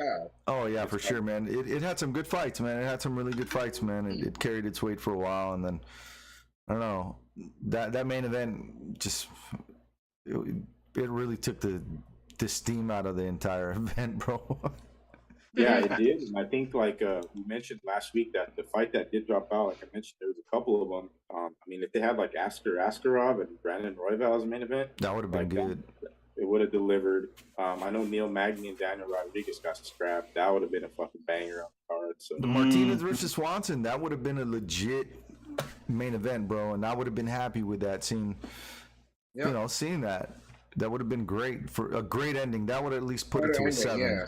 Oh yeah, for sure, man. It had some good fights, man. It had some really good fights, man. It carried its weight for a while, and then I don't know, that main event just it really took the steam out of the entire event, bro. Yeah, it did. And I think, like we mentioned last week, that the fight that did drop out, like I mentioned, there was a couple of them. I mean, if they had like Askar Askarov and Brandon Royval as a main event, That would have been good. it would have delivered. I know Neil Magny and Daniel Rodriguez got scrapped. That would have been a fucking banger on the card. So The Martinez versus Swanson, that would have been a legit main event, bro, and I would have been happy with that scene. Yep. Seeing that would have been great for a great ending. That would at least put it to a 7. Yeah.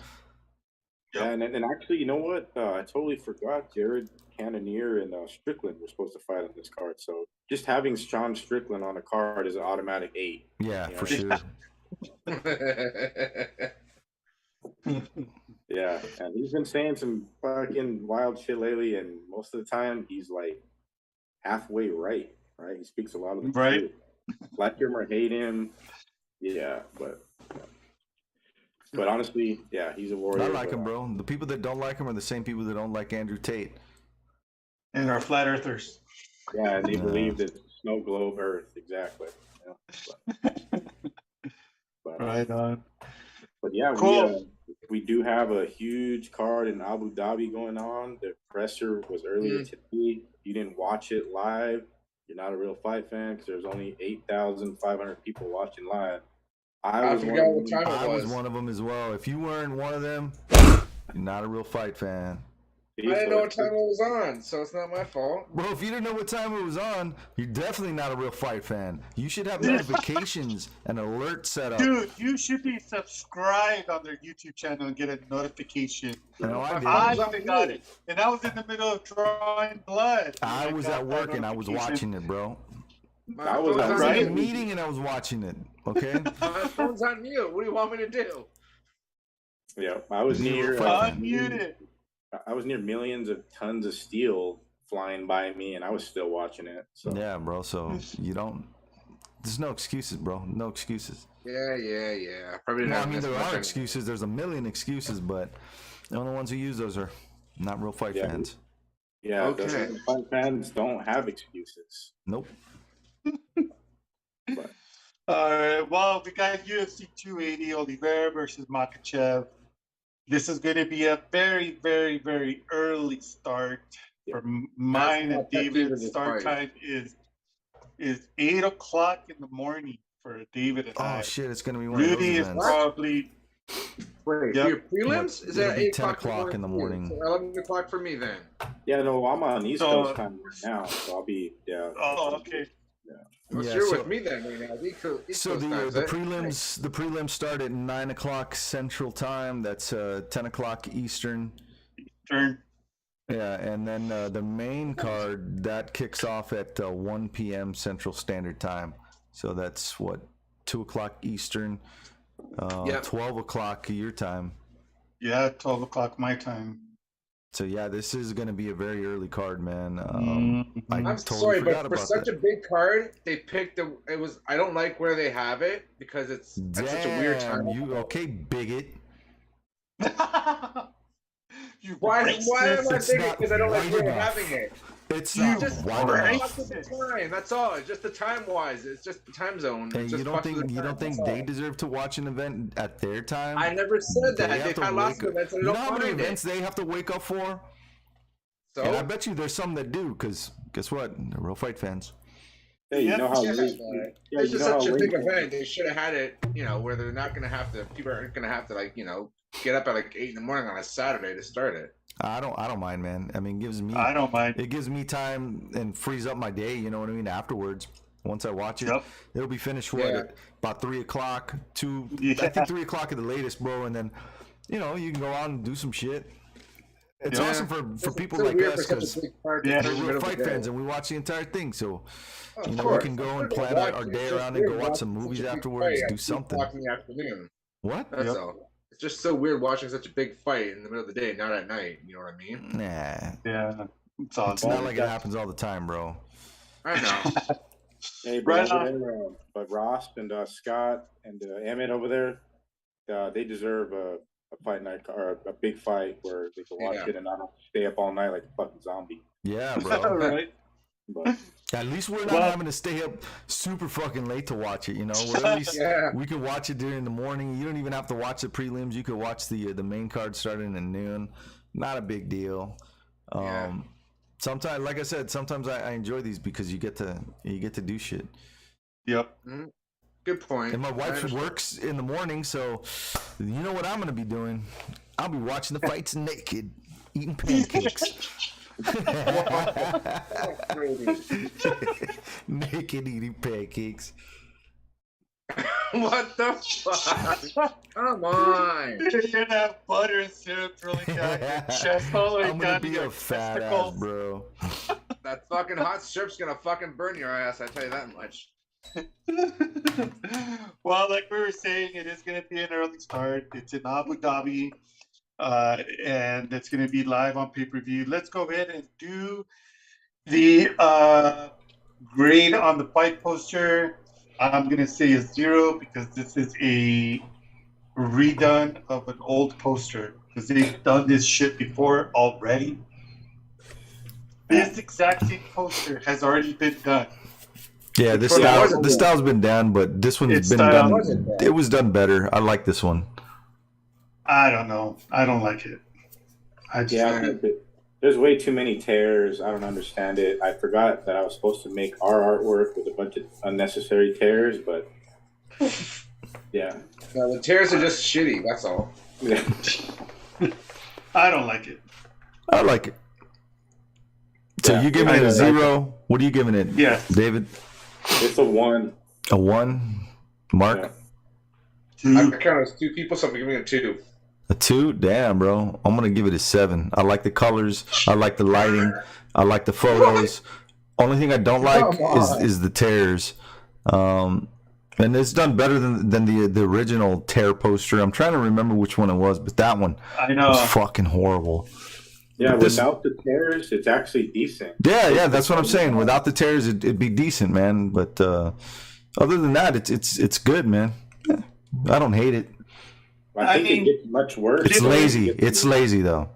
yeah, and actually, you know what? I totally forgot. Jared Cannonier and Strickland were supposed to fight on this card. So just having Sean Strickland on a card is an automatic 8. Yeah, Yeah. for sure. Yeah, and he's been saying some fucking wild shit lately, and most of the time he's like halfway right. Right? He speaks a lot of the Right. truth. Like him or hate him, yeah. But honestly, yeah, he's a warrior. I like but, him, bro. The people that don't like him are the same people that don't like Andrew Tate. And our flat earthers. Yeah, and they Yeah. believe that snow globe Earth exactly. But, Right on. But yeah, Cool. we do have a huge card in Abu Dhabi going on. The presser was earlier today. If you didn't watch it live, you're not a real fight fan because there's only 8,500 people watching live. I forgot what time I it was was. one of them as well. If you weren't one of them, you're not a real fight fan. I didn't know what time it was on, so it's not my fault. Bro, if you didn't know what time it was on, you're definitely not a real fight fan. You should have notifications and alerts set up. Dude, you should be subscribed on their YouTube channel and get a notification. No, I did. I got it. And I was in the middle of drawing blood. I was got at that work and I was notification. watching it, bro. My I was phone's I was on in a Right? mute. meeting and I was watching it. Okay. My phone's on mute. What do you want me to do? Yeah, I was near. Unmuted. I was near millions of tons of steel flying by me, and I was still watching it. So Yeah, bro. So you don't. There's no excuses, bro. No excuses. Yeah. Probably didn't No, I have mean this there much are anyway. excuses. There's a million excuses, but the only ones who use those are not real fight Yeah. fans. yeah, Okay. the fight fans don't have excuses. Nope. All right. Well, we got UFC 280 Oliveira versus Makachev. This is going to be a very, very, very early start for mine and That's my pet peeve of David's. this Start fight. time is 8 o'clock in the morning for David and I. Oh shit! It's gonna be one of Rudy those is events. probably Wait, Yep. your prelims? Is It'll that be 8 10 o'clock o'clock in the for you? morning. So 11 o'clock for me then. Yeah, no, I'm on East So- Coast time right now, so I'll be oh okay. Well, Yeah, you're so- with me then right now. East So Coast the times, the eh? prelims start at 9 o'clock Central Time. That's 10 o'clock Eastern. Turn. Yeah, and then the main card that kicks off at 1 p.m. Central Standard Time. So that's what 2 o'clock Eastern, Yep. 12 o'clock your time. Yeah, 12 o'clock my time. So yeah, this is going to be a very early card, man. Mhm. I I'm totally sorry, forgot but for about such that. a big card, they picked it was. I don't like where they have it because it's at such a weird time. You okay, bigot? You Why am I It's thinking? not Because I don't like right where they're enough. having it. It's You not Just wide right. enough. fuck with the time. That's all. It's just the time wise. It's just the time zone. And It's you just don't fucks with think the you time, don't think that's all. they deserve to watch an event at their time? I never said that. They They've have to had lots wake of up. events and You they know how don't many find events it. they have to wake up for? So And I bet you there's some that do, because guess what? They're real fight fans. Hey, you Yeah, know how yeah, late? but Yeah, it's you just know such how a big late- event. They should have had it, where they're not gonna have to. People aren't gonna have to get up at 8 in the morning on a Saturday to start it. I don't mind, man. I mean, I don't mind. it gives me time and frees up my day. You know what I mean? Afterwards, once I watch it, Yep. it'll be finished Yeah. at about 3 o'clock. I Yeah. think 3 o'clock at the latest, bro. And then, you can go out and do some shit. It's Yeah. awesome for It's people so like weird us for such a because big card Yeah. to we're put in the real middle of fight the day. fans and we watch the entire thing. So, Of we course. can go and It's plan just our day weird around and go watch watching some such a movies big afterwards, fight do at 2 something. o'clock in the afternoon. What? That's Yep. all. It's just so weird watching such a big fight in the middle of the day, not at night. You know what I mean? Nah. Yeah. It's all It's not like it happens all the time, bro. I know. Hey, but Right over there, but Ross and Scott and Emmett over there, they deserve a fight night or a big fight where they can watch Yeah. it and not stay up all night like a fucking zombie. Yeah, bro. right. But At least we're not Well- having to stay up super fucking late to watch it. We're at least Yeah. we could watch it during the morning. You don't even have to watch the prelims. You could watch the main card starting at noon. Not a big deal. Yeah. Sometimes, like I said, sometimes I enjoy these because you get to do shit. Yep. Good point. And my I wife understand. works in the morning, so you know what I'm gonna be doing? I'll be watching the fights naked, eating pancakes. Naked eating pancakes. What the fuck? Come on. You're gonna have butter and syrup rolling down your chest all the way I'm gonna down to be your a fat ass, testicles. bro. That fucking hot syrup's gonna fucking burn your ass, I tell you that much. Well, like we were saying, it is going to be an early start. It's in Abu Dhabi, and it's going to be live on pay-per-view. Let's go ahead and do the grade on the fight poster. I'm going to say a 0 because this is a redone of an old poster because they've done this shit before already. This exact same poster has already been done. Yeah, this style's been done, but this one's been done. It was done better. I like this one. I don't know. I don't like it. There's way too many tears. I don't understand it. I forgot that I was supposed to make our artwork with a bunch of unnecessary tears, but yeah. No, the tears are just shitty. That's all. Yeah. I don't like it. I like it. So you giving it a 0? What are you giving it? Yeah, David. It's a 1. A 1. Mark. yeah. I count as 2 people, so I'm giving it a 2. A 2? Damn, bro. I'm gonna give it a 7. I like the colors. I like the lighting. I like the photos. Only thing I don't like is the tears. And it's done better than the original tear poster. I'm trying to remember which one it was, but that one was fucking horrible. Yeah, without the tears, it's actually decent. Yeah, that's what I'm saying. Without the tears, it'd be decent, man. But other than that, it's good, man. I don't hate it. I think it gets much worse. It's lazy. It's lazy though.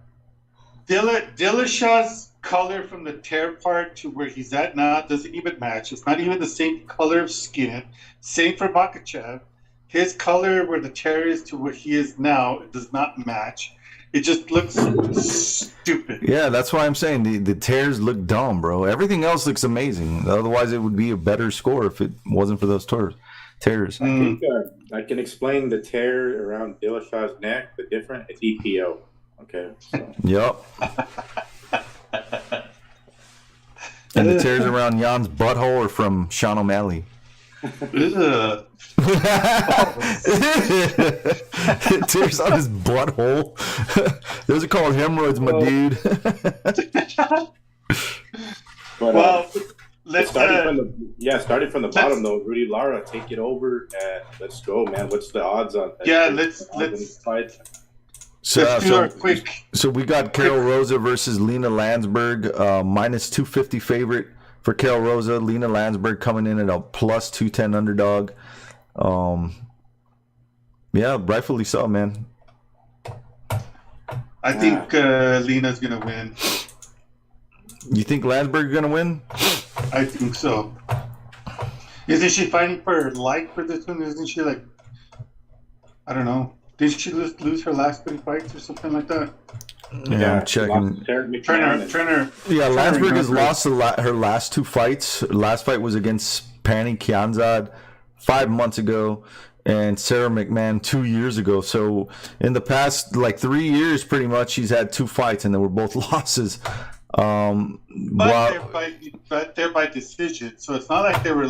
Dillashaw's color from the tear part to where he's at now doesn't even match. It's not even the same color of skin. Same for Makachev. His color where the tear is to where he is now, it does not match. It just looks stupid. Yeah, that's why I'm saying the tears look dumb, bro. Everything else looks amazing. Otherwise, it would be a better score if it wasn't for those tears. I think I can explain the tear around Dillashaw's neck. The different, it's EPO. Okay. So. Yep. And the tears around Jan's butthole are from Sean O'Malley. Tears on his butthole. Those are called hemorrhoids, my dude. But, let's starting from the bottom though. Rudy Lara, take it over and let's go, man. What's the odds on? Let's fight. So we got Carol Rosa versus Lena Landsberg, minus 250 favorite for Carol Rosa. Lena Landsberg coming in at a plus 210 underdog. Yeah, rightfully so, man. I think Lena's gonna win. You think Landsberg's gonna win? I think so. Isn't she fighting for her life for this one? Isn't she like, I don't know. Didn't she lose her last 3 fights or something like that? Yeah, I'm checking. Turner. Yeah, Landsberg has lost her last 2 fights. Her last fight was against Pani Kianzad 5 months ago, and Sarah McMahon 2 years ago. So in the past, 3 years, pretty much, she's had 2 fights, and they were both losses. But they're by decision, so it's not like they were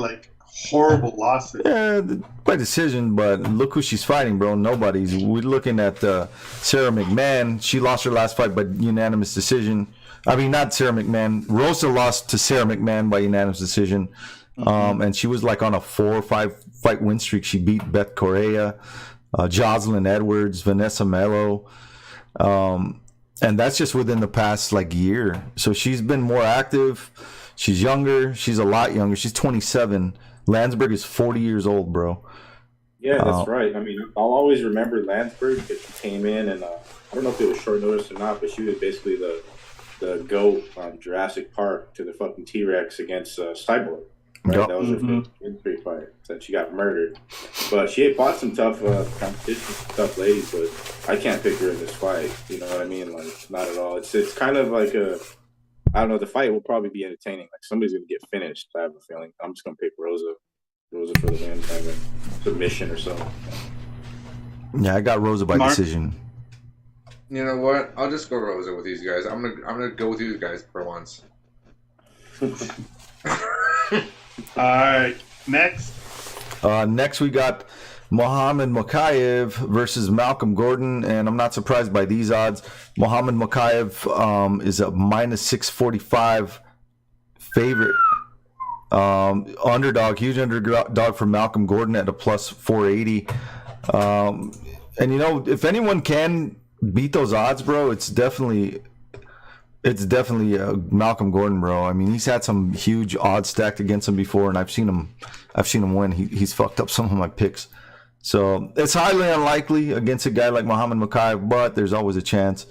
horrible losses. Yeah, by decision, but look who she's fighting, bro. Nobody's. We're looking at Sarah McMahon. She lost her last fight by unanimous decision. I mean, not Sarah McMahon. Rosa lost to Sarah McMahon by unanimous decision. And she was on a 4 or 5 fight win streak. She beat Beth Correa, Jocelyn Edwards, Vanessa Mello. And that's just within the past year. So she's been more active. She's younger. She's a lot younger. She's 27. Landsberg is 40 years old, bro. Yeah, that's right. I mean, I'll always remember Landsberg because she came in and I don't know if it was short notice or not, but she was basically the GOAT on Jurassic Park to the fucking T-Rex against Cyborg. Right? Yep. That was her first in-street fight. Then she got murdered. But she had fought some tough competition, tough ladies, but I can't pick her in this fight. You know what I mean? Not at all. It's kind of I don't know, the fight will probably be entertaining. Somebody's going to get finished, I have a feeling. I'm just going to pick Rosa for the win, kind of submission or so. Yeah, I got Rosa by decision. You know what? I'll just go Rosa with these guys. I'm gonna go with these guys for once. All right, next. Next we got Muhammad Mokaev versus Malcolm Gordon, and I'm not surprised by these odds. Muhammad Mokaev is a minus 645 favorite. Underdog, huge underdog for Malcolm Gordon at a plus 480. And you know, if anyone can beat those odds, bro, it's definitely Malcolm Gordon, bro. I mean, he's had some huge odds stacked against him before, and I've seen him win. He's fucked up some of my picks. So it's highly unlikely against a guy like Muhammad Mokaev, but there's always a chance.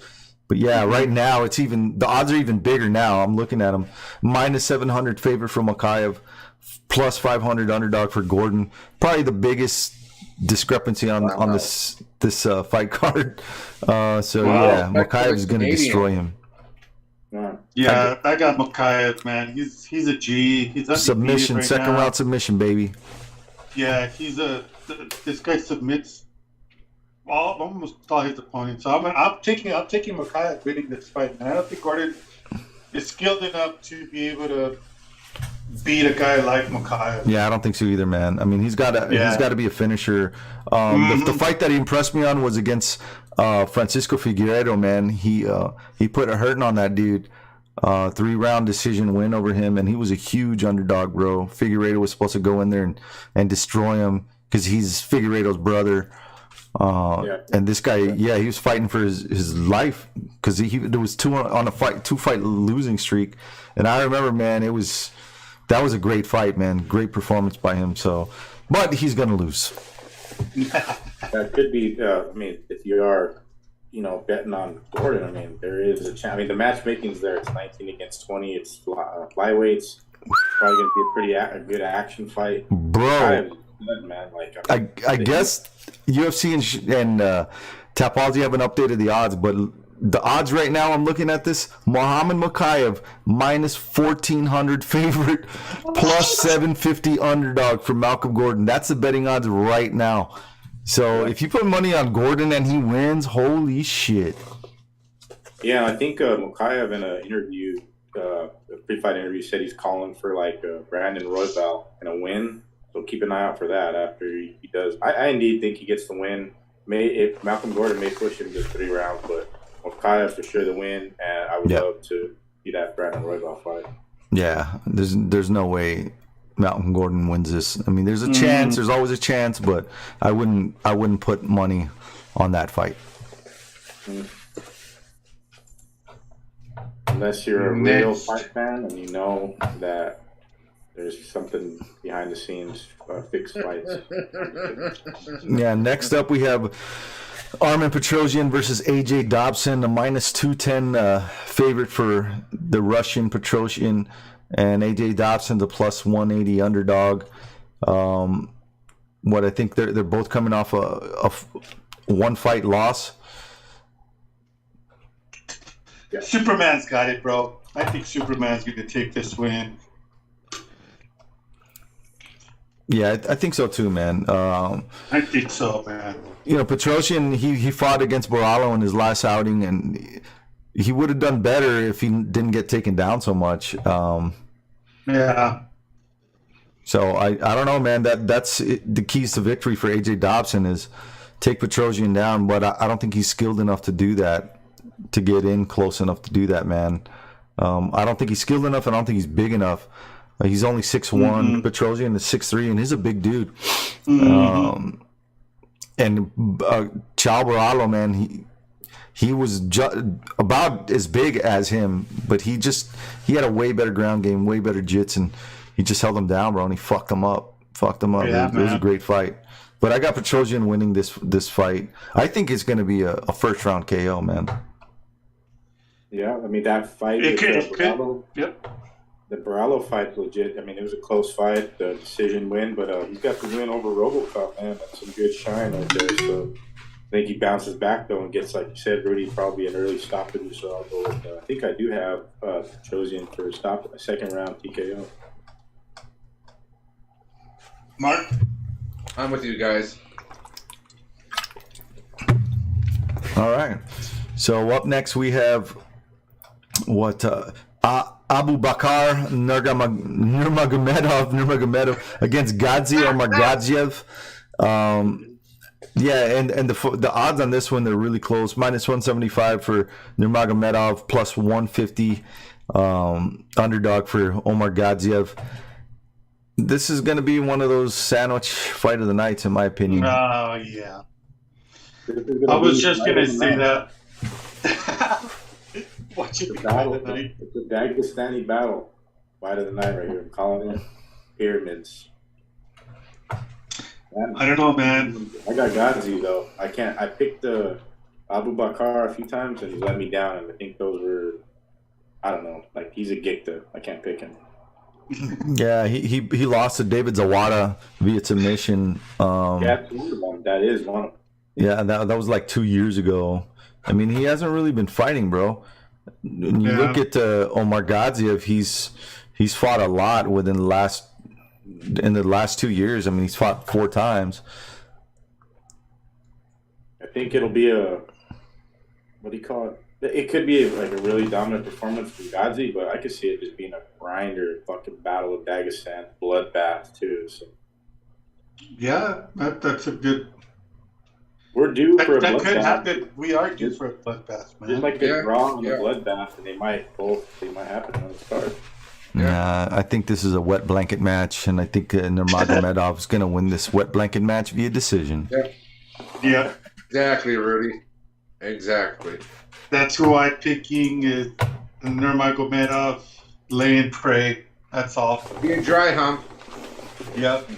But yeah, right now the odds are even bigger now. I'm looking at them. Minus 700 favorite for Mokaev, plus 500 underdog for Gordon. Probably the biggest discrepancy on this fight card. Yeah, Mokaev is going to destroy him. Yeah, I got Mokaev, man. He's a G. He's submission, second round submission, baby. Yeah, this guy submits almost all his opponents. So I'm taking Mokaev winning this fight, man. I don't think Gordon is skilled enough to be able to beat a guy like Mokaev. Yeah, I don't think so either, man. I mean, he's got to be a finisher. The fight that he impressed me on was against Francisco Figueiredo, man. He put a hurting on that dude. 3-round decision win over him, and he was a huge underdog, bro. Figueiredo was supposed to go in there and destroy him because he's Figueiredo's brother. And this guy, he was fighting for his life because there was two fight losing streak, and I remember, man, that was a great fight, man. Great performance by him. So, but he's gonna lose. That could be. I mean, if you are, betting on Gordon, I mean, there is a chance. I mean, the matchmaking's there. It's 19 against 20. It's flyweights. Probably gonna be a good action fight, bro. Good, man. Like, I guess UFC and Tapology haven't updated the odds, but the odds right now, I'm looking at this. Muhammad Mokaev minus 1,400 favorite, plus 750 underdog for Malcolm Gordon. That's the betting odds right now. So if you put money on Gordon and he wins, holy shit. Yeah, I think Mokaev in an interview, a pre-fight interview, said he's calling for like Brandon Royval in a win. So keep an eye out for that after he does. I indeed think he gets the win. If Malcolm Gordon may push him to 3 rounds, but Mokaev for sure the win, and I would love to see that Brandon Royval fight. Yeah, there's no way Malcolm Gordon wins this. I mean, there's a chance. There's always a chance, but I wouldn't put money on that fight. Unless you're a real fight fan and you know that there's something behind the scenes, fixed fights. Yeah, next up we have Armen Petrosyan versus AJ Dobson, a minus 210 favorite for the Russian Petrosyan, and AJ Dobson the plus 180 underdog. I think they're both coming off a one fight loss. Yeah. Superman's got it, bro. I think Superman's going to take this win. Yeah, I think so too, man. I think so, man. Petrosyan, he fought against Borrallo in his last outing, and he would have done better if he didn't get taken down so much. Yeah. So I don't know, man. That's the keys to victory for AJ Dobson is take Petrosyan down, but I don't think he's skilled enough to do that, to get in close enough to do that, man. I don't think he's skilled enough, and I don't think he's big enough. He's only 6'1". Petrosyan is 6'3", and he's a big dude. And Chao Borrallo, man, he was about as big as him, but he had a way better ground game, way better jits, and he just held him down, bro, and he fucked him up. Yeah, it was a great fight. But I got Petrosyan winning this fight. I think it's going to be a first round KO, man. Yeah, I mean that fight. Yep. The Borrallo fight, legit. I mean, it was a close fight, the decision win, but he got the win over RoboCop, man. That's some good shine right there. So I think he bounces back though and gets, like you said, Rudy, probably an early stoppage. So I'll go with. I think I do have Petrosyan for a second round TKO. Mark, I'm with you guys. All right. So up next we have Abu Bakar Nurmagomedov against Gadzi Omargadzhiev. And the odds on this one, they're really close. Minus 175 for Nurmagomedov, plus 150 underdog for Omargadzhiev. This is going to be one of those sandwich fight of the nights, in my opinion. Oh, yeah. This is I gonna was be just right going on to the say map. that. Watch it The be battle. tonight. It's a Dagestani battle. Fight of the night right here. I'm calling it. Pyramids. Man, I don't know, man. I got Ghazi though. I can't. I picked Abu Bakar a few times and he's let me down. And I think those were, I don't know, like he's a gikta. I can't pick him. Yeah, he lost to David Zawada via submission. Yeah, that's one of them. That is one of them. Yeah, that was like 2 years ago. I mean, he hasn't really been fighting, bro. When you look at Omar Gadzhiev, he's fought a lot in the last 2 years. I mean, he's fought 4 times. I think it'll be what do you call it? It could be like a really dominant performance from Ghazi, but I could see it just being a grinder, fucking battle of Dagestan, bloodbath too. So Yeah, that's a good. we're due for a That could bloodbath. happen. We are due for a bloodbath, Just man. like the Yeah, draw and yeah. the bloodbath, and they might happen on the start. I think this is a wet blanket match, and I think Nurmagomedov is going to win this wet blanket match via decision. Yeah, Exactly, Rudy. Exactly. that's who I'm picking is Nurmagomedov, lay and pray. That's all. Be a dry hump. Yep.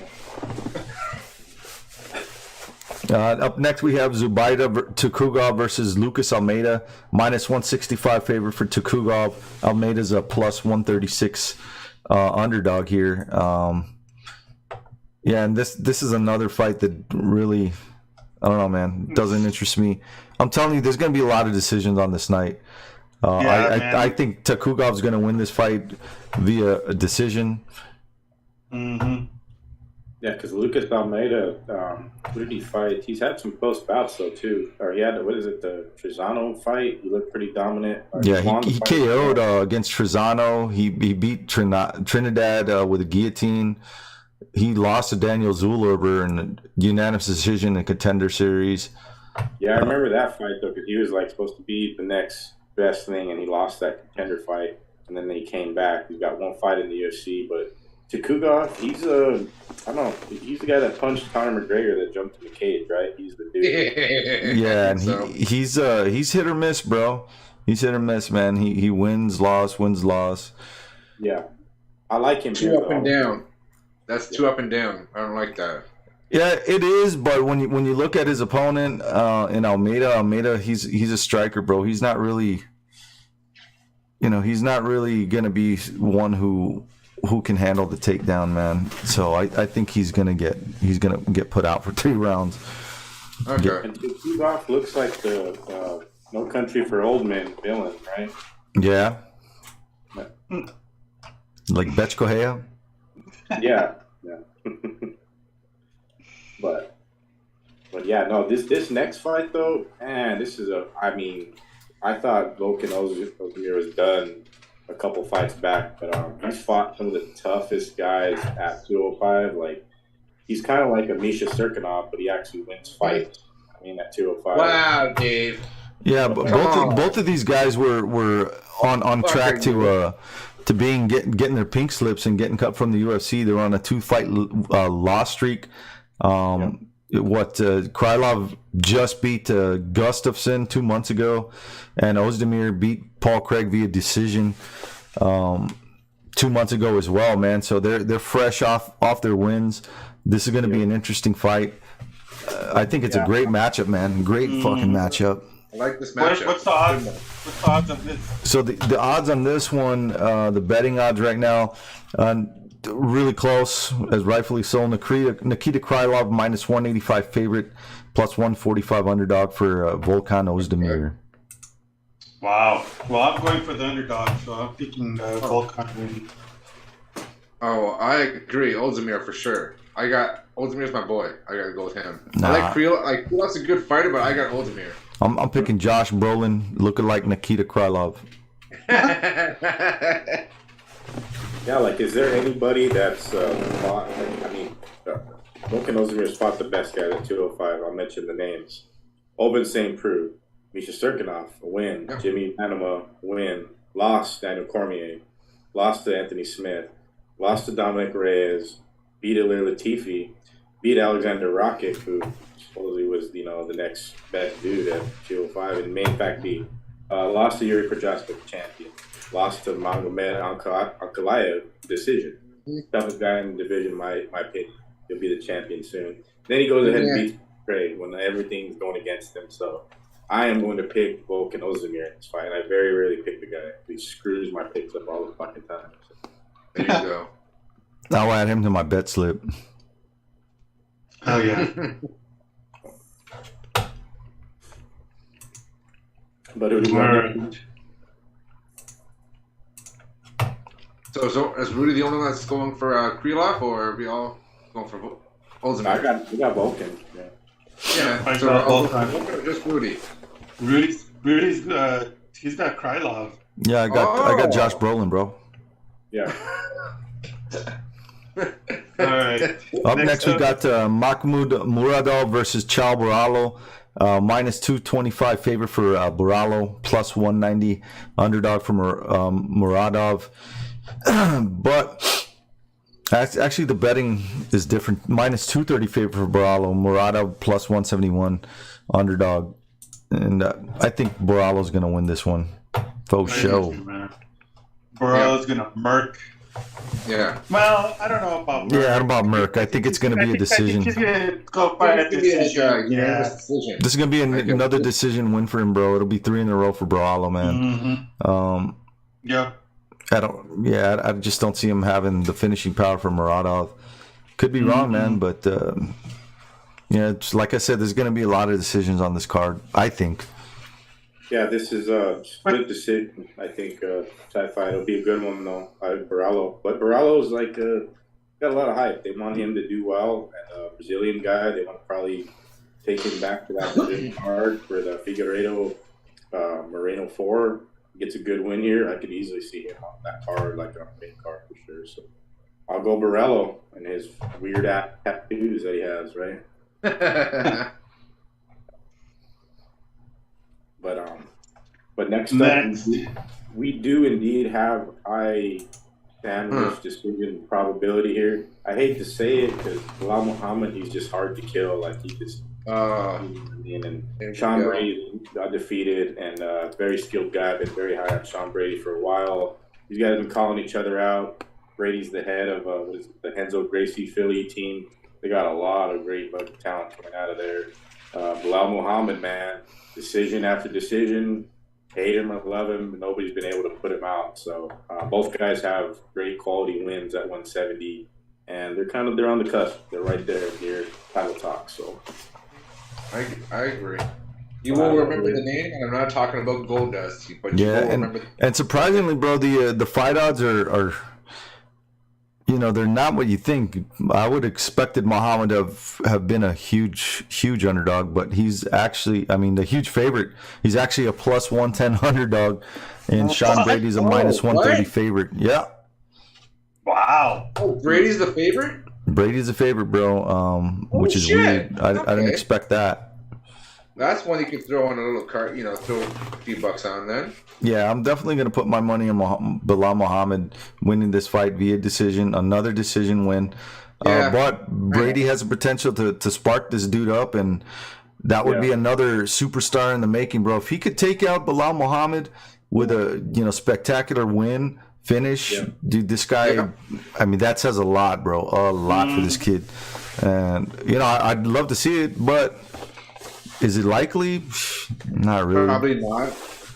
Up next, we have Zubaida Tukugov versus Lucas Almeida. Minus 165 favorite for Tukugov. Almeida's a plus 136 underdog here. Yeah, and this is another fight that really, I don't know, man, doesn't interest me. I'm telling you, there's going to be a lot of decisions on this night. I think Tukugov's going to win this fight via a decision. Mm-hmm. Yeah, because Lucas Almeida, who did he fight? He's had some close bouts though too. Or he had the Trizano fight? He looked pretty dominant. Yeah, he KO'd against Trizano. He beat Trinidad with a guillotine. He lost to Daniel Zulurber in a unanimous decision in Contender Series. Yeah, I remember that fight though, because he was like supposed to be the next best thing, and he lost that Contender fight, and then he came back. He's got one fight in the UFC, but Tukugov, he's I don't know, he's the guy that punched Conor McGregor that jumped in the cage, right? He's the dude. Yeah, and he's hit or miss, bro. He's hit or miss, man. He wins, loss. Yeah, I like him. Two up and down. That's 2 up and down. I don't like that. Yeah, it is. But when you look at his opponent in Almeida, he's a striker, bro. He's not really, he's not really gonna be one who can handle the takedown, man. So I think he's gonna get put out for 3 rounds. Okay. And Tukugov looks like the No Country for Old Men villain, right? Yeah. Like Betch Correa? Yeah. But yeah, no. This next fight though, man, this is I thought Volkan Ozdemir was done a couple fights back, but he's fought some of the toughest guys at 205. Like he's kind of like a Misha Serkinov, but he actually wins fights. I mean, at 205. Wow, Dave. Yeah, but both of these guys were on track to getting their pink slips and getting cut from the UFC. They're on a 2-fight loss streak. Krylov just beat Gustafsson 2 months ago, and Ozdemir beat Paul Craig via decision 2 months ago as well, man. So they're fresh off their wins. This is going to be an interesting fight. I think it's a great matchup, man. Great fucking matchup. I like this matchup. What's the odds? What's the odds on this? So the odds on this one, the betting odds right now, really close, as rightfully so. Nikita Krylov minus 185 favorite, plus 145 underdog for Volkan Ozdemir. Wow. Well, I'm going for the underdog, so I'm picking Volkan. Oh, I agree. Ozdemir for sure. Ozdemir's my boy. I gotta go with him. Nah. I like Krylov. Like Krylov's a good fighter, but I got Ozdemir. I'm picking Josh Brolin, looking like Nikita Krylov. Yeah, like, is there anybody that's fought? Volkan Ozdemir's fought the best guy at 205. I'll mention the names: Oben St. Preux, Misha Serkinov, a win. Yeah. Jimmy Panama, win. Lost Daniel Cormier, lost to Anthony Smith, lost to Dominic Reyes, beat Ilir Latifi, beat Alexander Rocket, who supposedly was the next best dude at 205, and main fact beat. Lost to Yuri Prochaska, champion. Lost to Magomed Ankalaev, decision. Toughest guy in the division, my opinion. He'll be the champion soon. Then he goes ahead and beats Craig when everything's going against him. So I am going to pick Volkan Ozdemir in this fight. And I very rarely pick the guy. He screws my picks up all the fucking time. So. There you go. I'll add him to my bet slip. Oh yeah. But who do you want? So is Rudy the only one that's going for Krylov, or are we all going for Ozdemir? We got Volkan. Yeah. Yeah, I so got both. just Rudy. Rudy's he's got Krylov. Yeah, I got Josh Brolin, bro. Yeah. All right. Up next we got Mahmoud Muradov versus Chal Buralo. Minus 225 favorite for Buralo, plus 190 underdog for Muradov. But actually the betting is different. Minus 230 favorite for Buralo, Muradov plus 171 underdog. And I think Buralo's going to win this one. Faux show. Buralo's going to murk. Yeah. Well, I don't know about Merck. Yeah, I don't know about Merck. I think it's going to be a decision. I think he's going to go by a decision. Yeah. This is going to be another decision win for him, bro. It'll be 3 in a row for Buralo, man. Mm-hmm. Yeah. I just don't see him having the finishing power for Muradov. Could be wrong, man, but it's, like I said, there's going to be a lot of decisions on this card, I think. Yeah, this is a split decision. I think that fight will be a good one, though. Buralo, but Buralo's got a lot of hype. They want him to do well, and a Brazilian guy. They want to probably take him back to that Brazilian card for the Figueiredo Moreno 4. Gets a good win here. I could easily see him on that card, like on the main card for sure. So I'll go Buralo and his weird ass tattoos that he has, right? But next up, we do indeed have high sandwich decision probability here. I hate to say it because Bilal Muhammad, he's just hard to kill. Like he just and Sean Brady got defeated, and very skilled guy. Been very high on Sean Brady for a while. These guys have been calling each other out. Brady's the head of the Henzo Gracie Philly team. They got a lot of great talent coming out of there. Bilal Muhammad, man, decision after decision. Hate him or love him, nobody's been able to put him out. So both guys have great quality wins at 170, and they're on the cusp. They're right there near title talk. So I agree. You will remember the name, and I'm not talking about Gold Dust, but you will remember. And surprisingly, bro, the fight odds are they're not what you think. I would have expected Muhammad to have been a huge underdog, but he's actually, the huge favorite. He's actually a plus 110 underdog, and Sean Brady's a minus 130 favorite. Yeah. Wow. Oh, Brady's the favorite? Brady's the favorite, bro, which is weird. I didn't expect that. That's one you can throw on a little cart, throw a few bucks on then. Yeah, I'm definitely going to put my money on Bilal Muhammad winning this fight via decision, another decision win. Yeah. But Brady has the potential to spark this dude up, and that would be another superstar in the making, bro. If he could take out Bilal Muhammad with a spectacular win, finish, dude, this guy, that says a lot, bro. A lot for this kid. And, I'd love to see it, but is it likely? Not really. Probably not.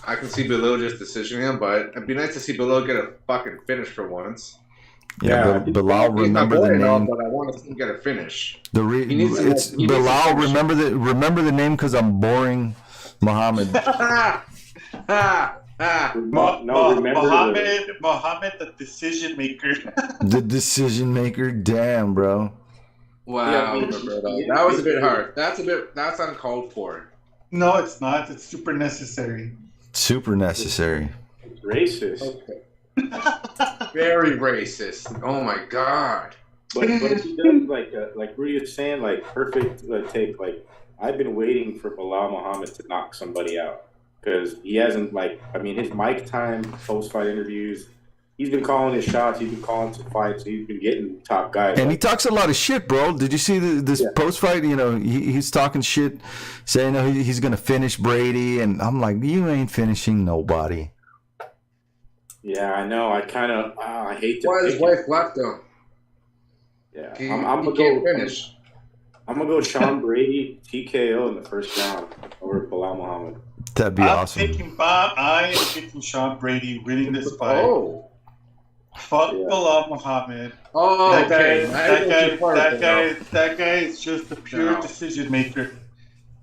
I can see Bilal just decisioning him, but it'd be nice to see Bilal get a fucking finish for once. Yeah, Bilal, remember the name. But I want to see him get a finish. It's Bilal. Remember the name because I'm boring, Muhammad. Muhammad, the decision maker. The decision maker. Damn, bro. Wow, that was a bit hard. That's uncalled for. No, it's not. It's super necessary. Super necessary. It's racist. Okay. Very racist. Oh my god. But he does like Rudy is saying, perfect take. I've been waiting for Bilal Muhammad to knock somebody out because he hasn't his mic time, post fight interviews. he's been calling his shots. He's been calling some fights. He's been getting top guys. And he talks a lot of shit, bro. Did you see this post fight? You know, he's talking shit, saying he's gonna finish Brady, and I'm like, you ain't finishing nobody. Yeah, I know. I kind of I hate to. Why is his wife left him? Yeah, He I'm gonna can't go finish. I'm gonna go Sean Brady TKO in the first round over Bilal Muhammad. That'd be awesome. I am picking Sean Brady winning this fight. Oh. Fuck Bilal Muhammad. Oh, That okay. that guy is just a pure decision maker.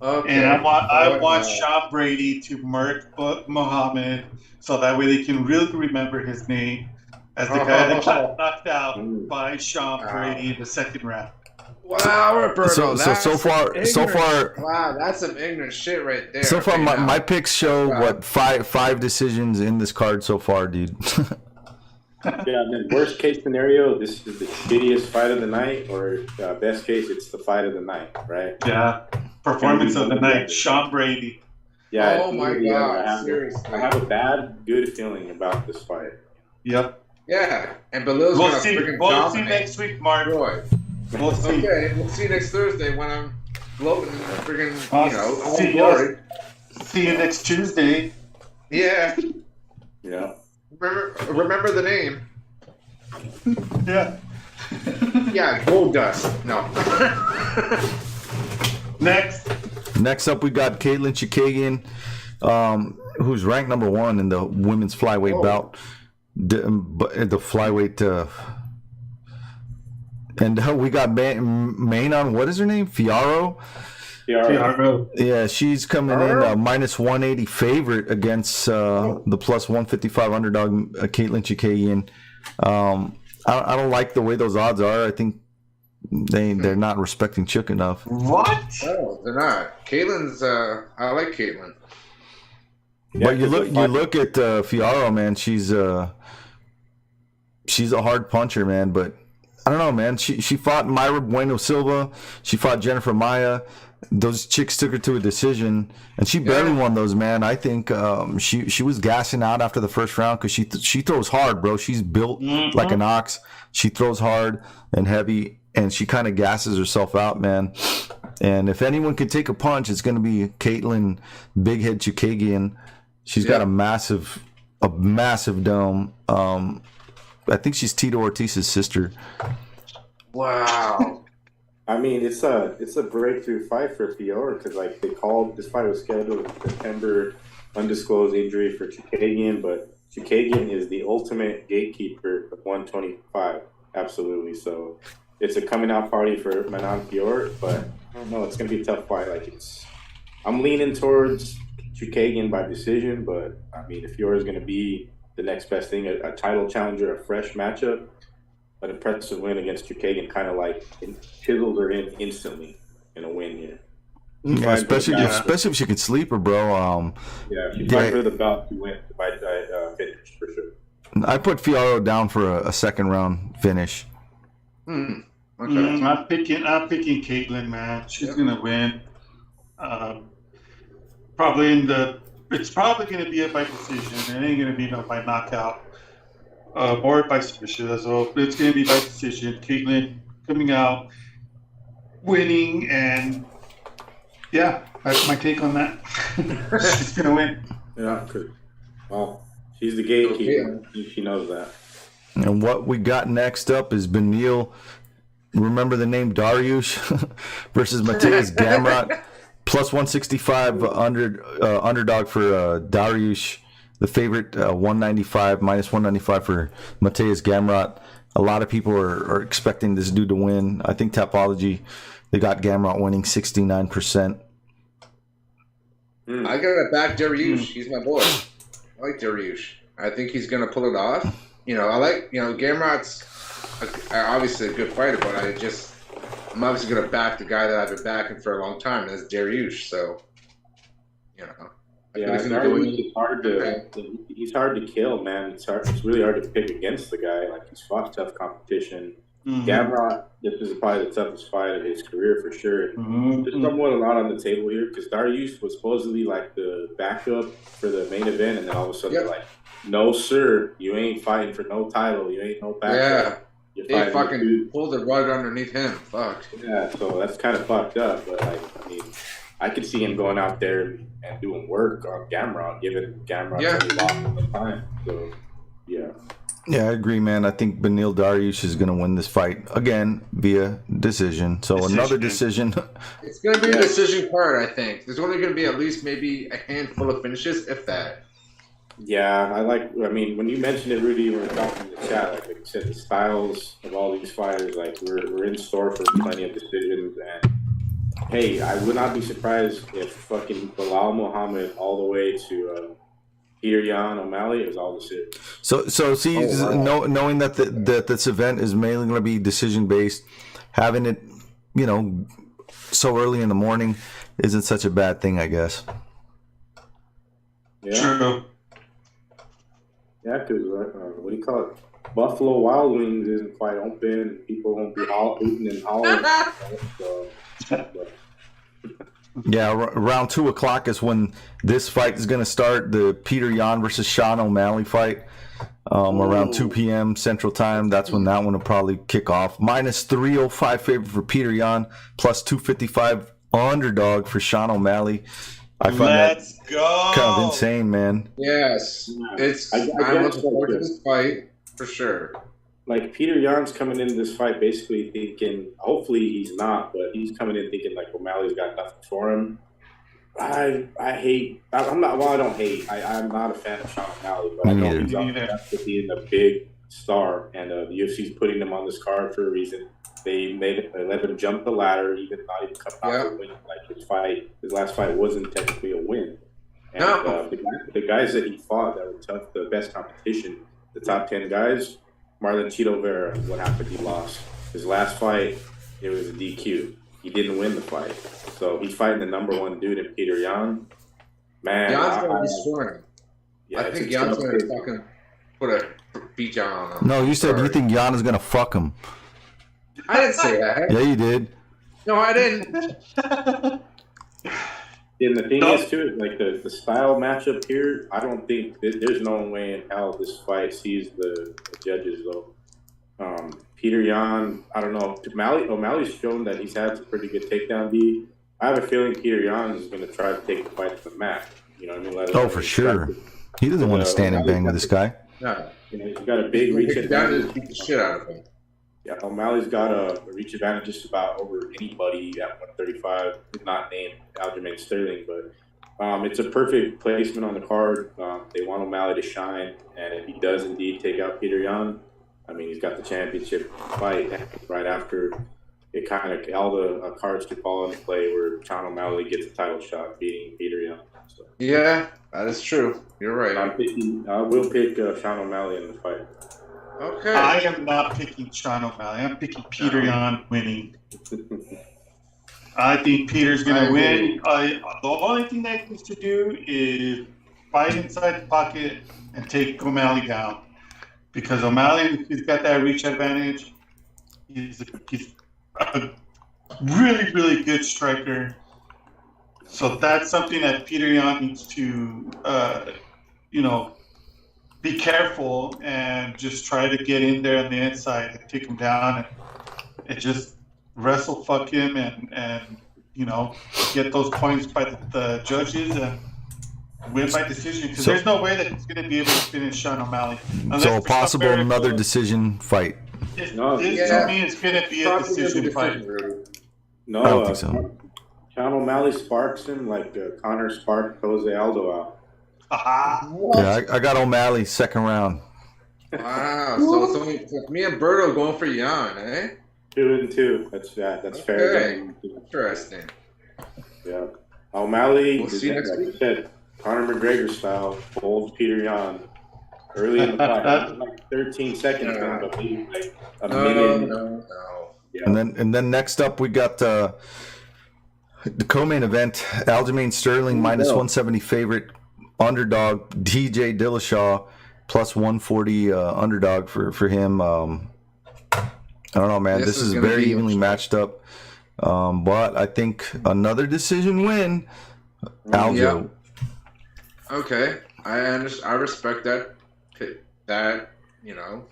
Okay. And I want Sean Brady to murk Muhammad so that way they can really remember his name as the guy that got knocked out by Sean Brady in the second round. Wow, Roberto. So far, wow, that's some ignorant shit right there. So far, my picks show what five decisions in this card so far, dude. Yeah, and then worst case scenario, this is the shittiest fight of the night, or best case, it's the fight of the night, right? Yeah, performance of the night, Sean Brady. Yeah. Oh my God, seriously. I have a good feeling about this fight. Yep. Yeah, and Belal's We'll gonna see. freaking We'll dominate. see next week, Mark. Roy. We'll see. Okay, we'll see you next Thursday when I'm gloating and freaking, See you next Tuesday. Yeah. Yeah. Remember the name. Yeah. Yeah, Gold Dust. No. Next up, we got Caitlin Chikagian, who's ranked number 1 in the women's flyweight bout. The flyweight. And we got Manon. What is her name? Fiorot. Yeah, she's coming in a minus 180 favorite against the plus 155 underdog Caitlin Chikagian. I don't like the way those odds are. I think they're not respecting Chook enough. What? No, they're not. Caitlin's. I like Caitlin. But you look at Fiorot, man. She's a hard puncher, man. But I don't know, man. She fought Mayra Bueno Silva. She fought Jennifer Maia. Those chicks took her to a decision, and she barely won those, man. I think she was gassing out after the first round because she throws hard, bro. She's built like an ox. She throws hard and heavy, and she kind of gasses herself out, man. And if anyone could take a punch, it's going to be Caitlin Big Head Chikagian. She's got a massive dome. I think she's Tito Ortiz's sister. Wow. I mean, it's a breakthrough fight for Fiora because like this fight was scheduled in September, undisclosed injury for Chikagian, but Chikagian is the ultimate gatekeeper of 125, absolutely. So it's a coming out party for Manon Fiora, but I don't know, it's gonna be a tough fight. I'm leaning towards Chikagian by decision, but I mean, if Fiora is gonna be the next best thing, a title challenger, a fresh matchup. An impressive win against Chikagian kind of like chisels her in instantly in a win here. Yeah, especially if she can sleep her, bro. Yeah, she's fighting for the belt to win by finish for sure. I put Fiorot down for a second round finish. Okay. I'm picking Caitlin, man. She's gonna win. It's probably gonna be by decision. It ain't gonna be by knockout. Or by submission as well. It's going to be by decision. Caitlin coming out, winning, and yeah, that's my take on that. She's going to win. Yeah, well, she's the gatekeeper. She knows that. And what we got next up is Beneil. Remember the name Dariush versus Mateus Gamrot. Plus 165 underdog for Dariush. The favorite, 195, minus 195 for Mateus Gamrot. A lot of people are expecting this dude to win. I think Tapology, they got Gamrot winning 69%. I gotta back Dariush. He's my boy. I like Dariush. I think he's gonna pull it off. I like, Gamrot's obviously a good fighter, but I'm obviously gonna back the guy that I've been backing for a long time, and that's Dariush. So, Yeah, he's hard to kill, man. It's really hard to pick against the guy. Like, he's fought tough competition. Gamrot, this is probably the toughest fight of his career for sure. There's somewhat a lot on the table here because Dariush was supposedly like the backup for the main event, and then all of a sudden, No, sir. You ain't fighting for no title. You ain't no Yeah. backup. You're They fighting fucking dude. pulled the rug underneath him. Fuck. Yeah, so that's kind of fucked up. But like, I mean, I could see him going out there and doing work on Gamrot, giving Gamrot a lot of time. So, yeah. Yeah, I agree, man. I think Beneil Dariush is going to win this fight again via decision. So another decision. It's going to be a decision card, I think. There's only going to be at least maybe a handful of finishes, if that. Yeah, I mean, when you mentioned it, Rudy, when we were talking in the chat, like you said, the styles of all these fighters, like we're in store for plenty of decisions. And hey, I would not be surprised if fucking Bilal Muhammad all the way to Peter Yan O'Malley is all decisions. So see, knowing that that this event is mainly going to be decision based, having it, so early in the morning isn't such a bad thing, I guess. Yeah. True. Yeah, because what do you call it? Buffalo Wild Wings isn't quite open, and people won't be hooting and hollering. Yeah, around 2:00 is when this fight is going to start. The Peter Yan versus Sean O'Malley fight. Around 2 p.m. Central Time. That's when that one will probably kick off. Minus 305 favorite for Peter Yan, plus 255 underdog for Sean O'Malley. I find Let's that go. kind of insane, man. Yes. I'm looking forward to this fight for sure. Like Peter Yan's coming into this fight basically thinking, hopefully he's not, but he's coming in thinking like O'Malley's got nothing for him. I'm not a fan of Sean O'Malley, but I know he's on the path to being a big star, and the UFC's putting him on this card for a reason. They let him jump the ladder, even not even come out to win. Like his last fight wasn't technically a win. And the guys that he fought that were tough, the best competition, the top 10 guys, Marlon Chito Vera, what happened? He lost. His last fight, it was a DQ. He didn't win the fight. So he's fighting the number one dude in Peter Yan. Man, Yan's going to be scoring. Yeah, I think Yan's going to fucking put a beat Yan on him. No, you said you think Yan is going to fuck him. I didn't say that. Yeah, you did. No, I didn't. And the thing is, too, is like the style matchup here, I don't think there's no way in hell this fight sees the judges, though. Peter Yan, I don't know. O'Malley's shown that he's had some pretty good takedown D. I have a feeling Peter Yan is going to try to take the fight to the mat. You know what I mean? For sure. He doesn't want to stand and bang with this guy. No. He's got a big reach advantage. Beat the shit out of him. Yeah, O'Malley's got a reach advantage just about over anybody at 135, not named Aljamain Sterling, but it's a perfect placement on the card. They want O'Malley to shine, and if he does indeed take out Peter Yan, I mean, he's got the championship fight right after it kind of all the cards could fall into play where Sean O'Malley gets a title shot beating Peter Yan. So, yeah, that is true. You're right. I will pick Sean O'Malley in the fight. Okay. I am not picking Sean O'Malley. I'm picking Peter Yan winning. I think Peter's going to win. The only thing that he needs to do is fight inside the pocket and take O'Malley down. Because O'Malley, he's got that reach advantage. He's a really, really good striker. So that's something that Peter Yan needs to, be careful and just try to get in there on the inside and take him down and just wrestle fuck him and get those points by the judges and win by decision, because there's no way that he's going to be able to finish Sean O'Malley. So possible another decision fight. This to me is going to be a decision fight. No, I don't think so. Sean O'Malley sparks him like Connor sparked Jose Aldo out. Yeah, I got O'Malley second round. Wow, so it's only me and Berto going for Yan, eh? 2-2. That's fair. Interesting. Yeah, O'Malley. We'll see next week. Said, Conor McGregor style holds Peter Yan early in the fight, like 13 seconds, but maybe like a minute. No. Yeah. And then next up we got the co-main event: Aljamain Sterling minus 170 favorite, underdog DJ Dillashaw plus 140 underdog for him. I don't know, man. This is very evenly matched up, but I think another decision win. Aljo. Yeah. Okay, I respect that. that, you know,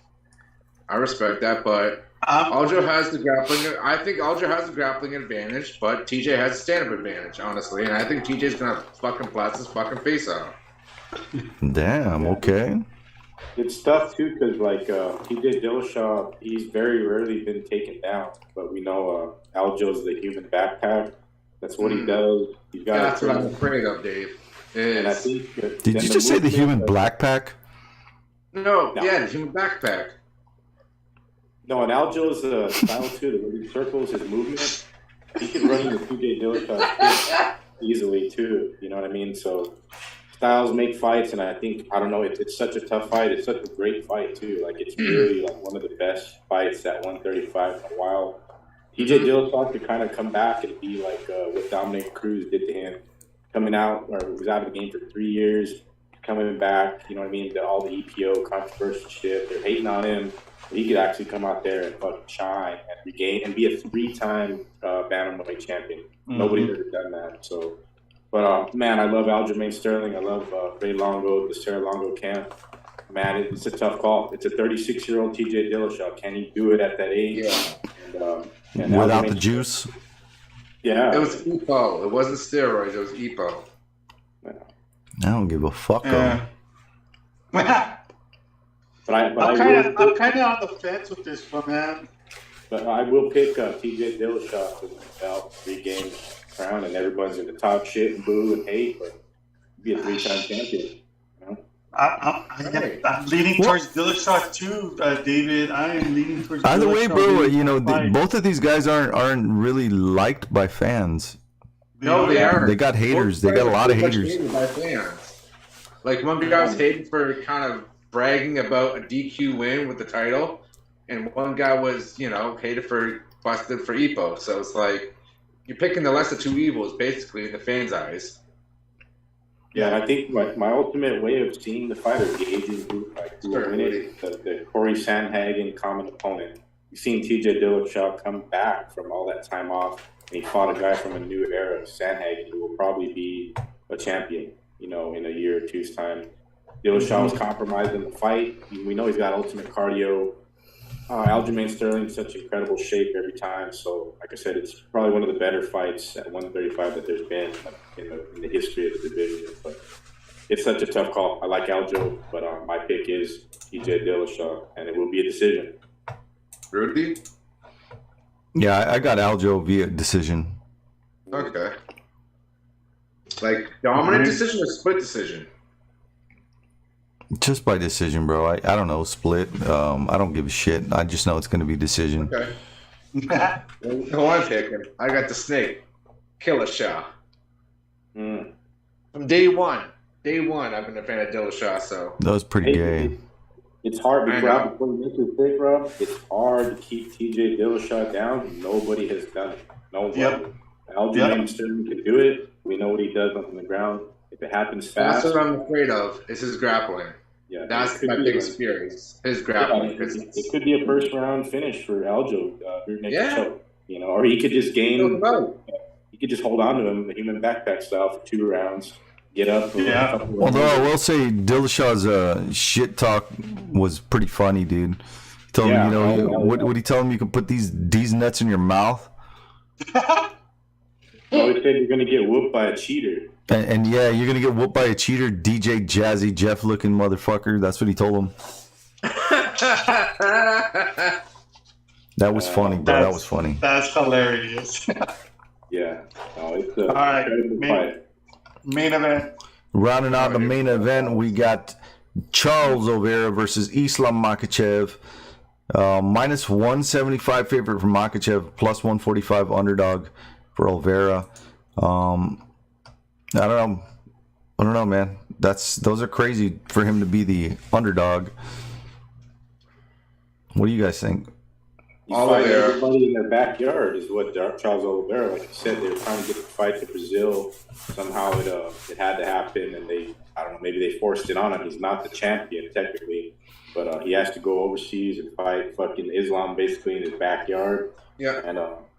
I respect that, but I'm, Aljo has the grappling. I think Aljo has the grappling advantage, but TJ has the stand-up advantage, honestly. And I think TJ's gonna fucking blast his fucking face out. Damn. Okay. It's tough too because like TJ Dillashaw, he's very rarely been taken down, but we know Aljo's the human backpack. That's what he does. He's got. That's what I'm afraid of, Dave. And I think. Did you just say the human black pack? No, yeah, the human backpack. No, and Aljo's style too, the way he circles his movement, he can run into TJ Dillashaw easily too. You know what I mean? So styles make fights, and I think I don't know. It's such a tough fight. It's such a great fight too. Like it's really like one of the best fights at 135 in a while. TJ Dillashaw could kind of come back and be like what Dominic Cruz did to him, coming out or was out of the game for 3 years, coming back. You know what I mean? All the EPO controversial shit. They're hating on him. He could actually come out there and fucking shine and regain and be a 3-time bantamweight champion. Nobody's ever done that. So, but man, I love Aljamain Sterling. I love Ray Longo, the Sarah Longo camp. Man, it's a tough call. It's a 36-year-old TJ Dillashaw. Can he do it at that age? Yeah. And Without Aljamain, the juice? yeah. It was EPO. It wasn't steroids. It was EPO. I don't give a fuck. But I'm kind of on the fence with this one, man. But I will pick TJ Dillashaw to win the belt, 3 games crown, and everyone's going to talk shit and boo and hate, but be a 3-time champion. You know? I'm leaning towards Dillashaw too, David. I am leaning towards. Either way, bro, you know, Fight. both of these guys aren't really liked by fans. No, they aren't. They got haters. They got a lot of haters. By fans. Like one guy was hating for kind of bragging about a DQ win with the title, and one guy was, you know, hated for busted for EPO. So it's like you're picking the lesser two evils, basically, in the fans' eyes. Yeah, and I think my ultimate way of seeing the fight or gauging who will win it, the Corey Sandhagen common opponent. You've seen TJ Dillashaw come back from all that time off, and he fought a guy from a new era, Sandhagen, who will probably be a champion, you know, in a year or two's time. Dillashaw was compromised in the fight. We know he's got ultimate cardio. Aljamain Sterling's such incredible shape every time. So, like I said, it's probably one of the better fights at 135 that there's been in the history of the division. But it's such a tough call. I like Aljo, but my pick is TJ Dillashaw, and it will be a decision. Rudy? Yeah, I got Aljo via decision. Okay. Like dominant decision or split decision? Just by decision, bro. I don't know, split. I don't give a shit. I just know it's going to be decision. Okay. Who I'm picking? I got the snake. Dillashaw. From day one, I've been a fan of Dillashaw, so. That was pretty gay. It's hard before you make your pick, Rob. It's hard to keep TJ Dillashaw down. Nobody has done it. Nobody. Yep. Aljamain Sterling can do it. We know what he does on the ground. If it happens fast, that's what I'm afraid of. Is his grappling. Yeah, that's my biggest fear. Is his grappling. It could be a first round finish for Aljo. Choke, you know, or he could just gain. He could just hold on to him, the human backpack style, for 2 rounds. Get up. Although I will say, Dillashaw's shit talk was pretty funny, dude. Told him, you know, what he told him? You can put these nuts in your mouth. Oh, he said you're gonna get whooped by a cheater. And yeah, you're gonna get whooped by a cheater, DJ Jazzy Jeff looking motherfucker. That's what he told him. That was funny, bro. That was funny. That's hilarious. Yeah. No, it's a all right. fight. Main event. Rounding out the main event, we got Charles Oliveira versus Islam Makhachev. Minus 175 favorite for Makhachev, plus 145 underdog for Oliveira. I don't know, man. Those are crazy for him to be the underdog. What do you guys think? Everybody in their backyard is what Charles Oliveira, like you said, they were trying to get the fight to Brazil. Somehow it had to happen, and I don't know, maybe they forced it on him. He's not the champion technically, but he has to go overseas and fight fucking Islam basically in his backyard. Yeah, and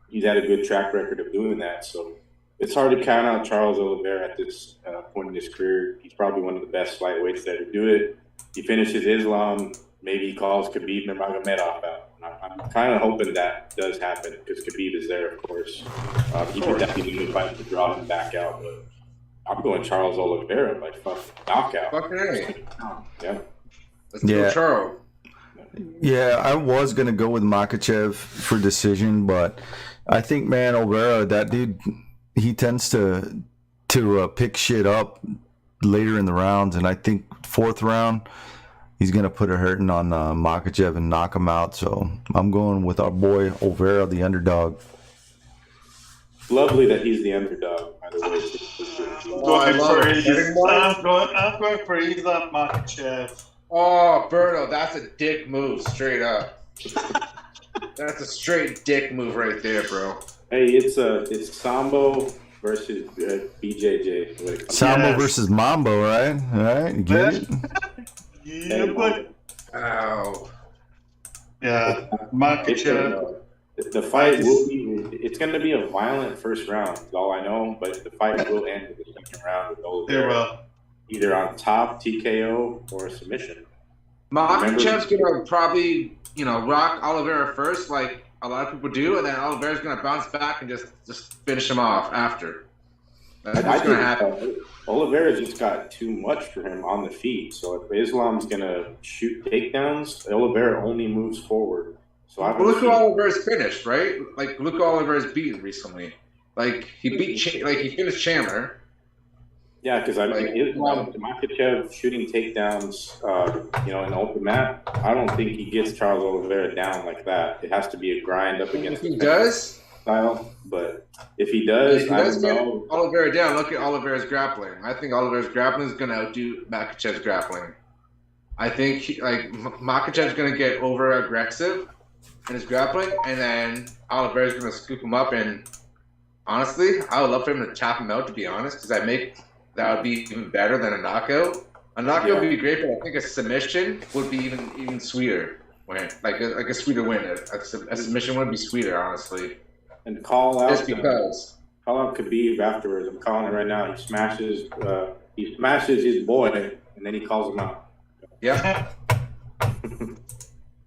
he's had a good track record of doing that. So it's hard to count out Charles Oliveira at this point in his career. He's probably one of the best lightweights that ever do it. he finishes Islam. Maybe he calls Khabib Nurmagomedov out. I'm kind of hoping that does happen because Khabib is there, of course. He could definitely fight to draw him back out, but I'm going Charles Oliveira by fucking knockout. Fucking A. Yeah. Let's go, Charles. Yeah, I was gonna go with Makachev for decision, but I think, man, Oliveira, that dude, he tends to pick shit up later in the rounds, and I think fourth round he's gonna put a hurting on Makachev and knock him out. So I'm going with our boy Oliveira, the underdog. Lovely that he's the underdog, by the way. I'm going for Islam Makhachev. Oh, Berto, that's a dick move, straight up. That's a straight dick move right there, bro. Hey, it's Sambo versus BJJ. Sambo versus Mambo, right? All right, you get it? Yeah, but Ow. yeah, Makhachev. The fight will be. It's going to be a violent first round. Is all I know, but the fight will end in the second round with Oliveira either on top TKO or a submission. Makhachev's gonna probably, rock Oliveira first, like a lot of people do, and then Oliveira's gonna bounce back and just finish him off after. That's what's gonna happen. Oliveira just got too much for him on the feet. So if Islam's gonna shoot takedowns, Oliveira only moves forward. So look who Oliveira's finished, right? Like, look who Oliveira's beaten recently. Like, he finished Chandler. Yeah, because Makhachev shooting takedowns, in open mat, I don't think he gets Charles Oliveira down like that. It has to be a grind up against. If he does, style, but if he does, get Oliveira down. Look at Oliveira's grappling. I think Oliveira's grappling is going to outdo Makhachev's grappling. I think Makhachev's going to get over aggressive in his grappling, and then Oliveira's going to scoop him up. And honestly, I would love for him to tap him out. To be honest, because that would be even better than a knockout. A knockout would be great, but I think a submission would be even sweeter. Like a sweeter win. A submission would be sweeter, honestly. And call out Khabib afterwards. I'm calling it right now. He smashes his boy, and then he calls him out. Yeah.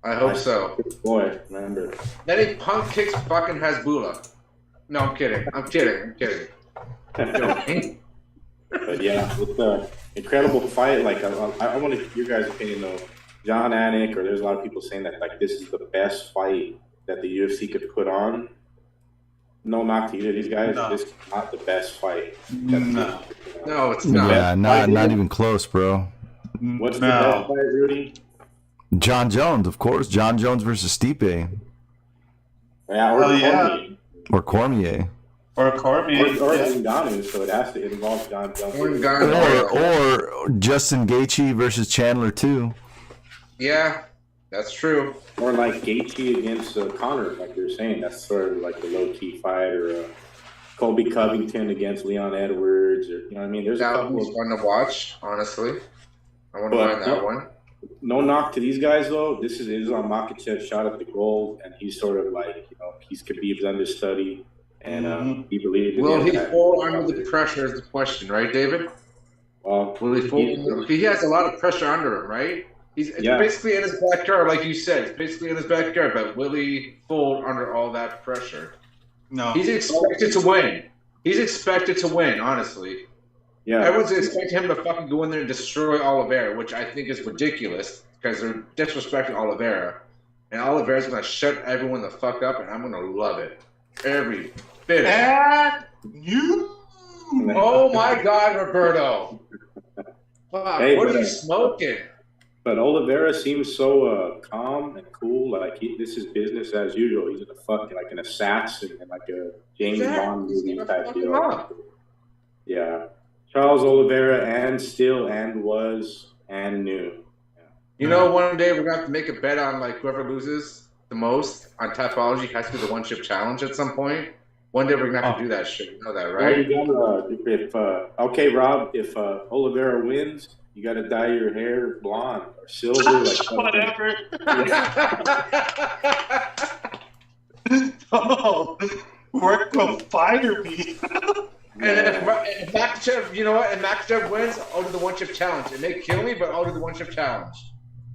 I hope so. Boy, remember. Then he punk kicks fucking Hasbulla. No, I'm kidding. But yeah, it's an incredible fight. Like, I want to your guys' opinion though. John Anik, or there's a lot of people saying that this is the best fight that the UFC could put on. No knock to either of these guys. No. This is not the best fight. No, it's not. Yeah, not even close, bro. What's the best fight, Rudy? John Jones, of course. John Jones versus Stipe. Yeah, or Cormier. Or Cormier. Or Ngannou, so it involves John Jones. Or Justin Gaethje versus Chandler too. Yeah, that's true. Or like Gaethje against Conor, like you're saying. That's sort of like the low-key fight. Or Colby Covington against Leon Edwards. Or, you know what I mean? There's that was fun to watch, honestly. I want to find that one. No knock to these guys, though. This is Islam Makhachev shot at the goal, and he's sort of like, he's Khabib's understudy. And he believes. Will he fall under the pressure? Is the question, right, David? Will he fall? He has a lot of pressure under him, right? It's basically in his backyard, like you said. It's basically in his backyard, but will he fold under all that pressure? No. He's expected to win. He's expected to win, honestly. Yeah. Everyone's expecting him to fucking go in there and destroy Oliveira, which I think is ridiculous because they're disrespecting Oliveira. And Oliveira's going to shut everyone the fuck up, and I'm going to love it. Every bit. And you. Oh my God, Roberto! Fuck, hey, what are you smoking? But Oliveira seems so calm and cool. Like this is business as usual. He's like an assassin and like a James Bond movie type deal. Yeah, Charles Oliveira, and was and new. Yeah. One day we're gonna have to make a bet on like whoever loses the most on Typology has to do the one chip challenge at some point. One day we're gonna have to do that shit. You know that, right? Okay, Rob. If Oliveira wins, you got to dye your hair blonde or silver, like whatever. Oh, work will fire me. And then if Makachev, you know what? If Makachev wins, I'll do the one chip challenge. It may kill me, but I'll do the one chip challenge.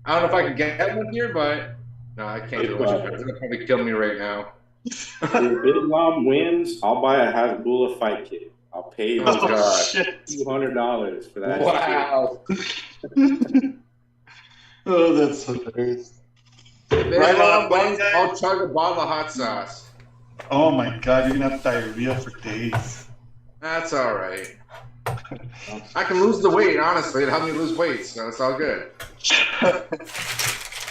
I don't know if I can get one here, but no, I can't do the one chip challenge. It'll probably kill me right now. If Islam wins, I'll buy a Hasbulla fight kit. I'll pay $200 for that. Wow. Oh, that's hilarious. If Right Islam on, wins, guys. I'll chug a bottle of hot sauce. Oh my God, you're gonna have diarrhea for days. That's all right. I can lose the weight, honestly. It helped me lose weight, so it's all good.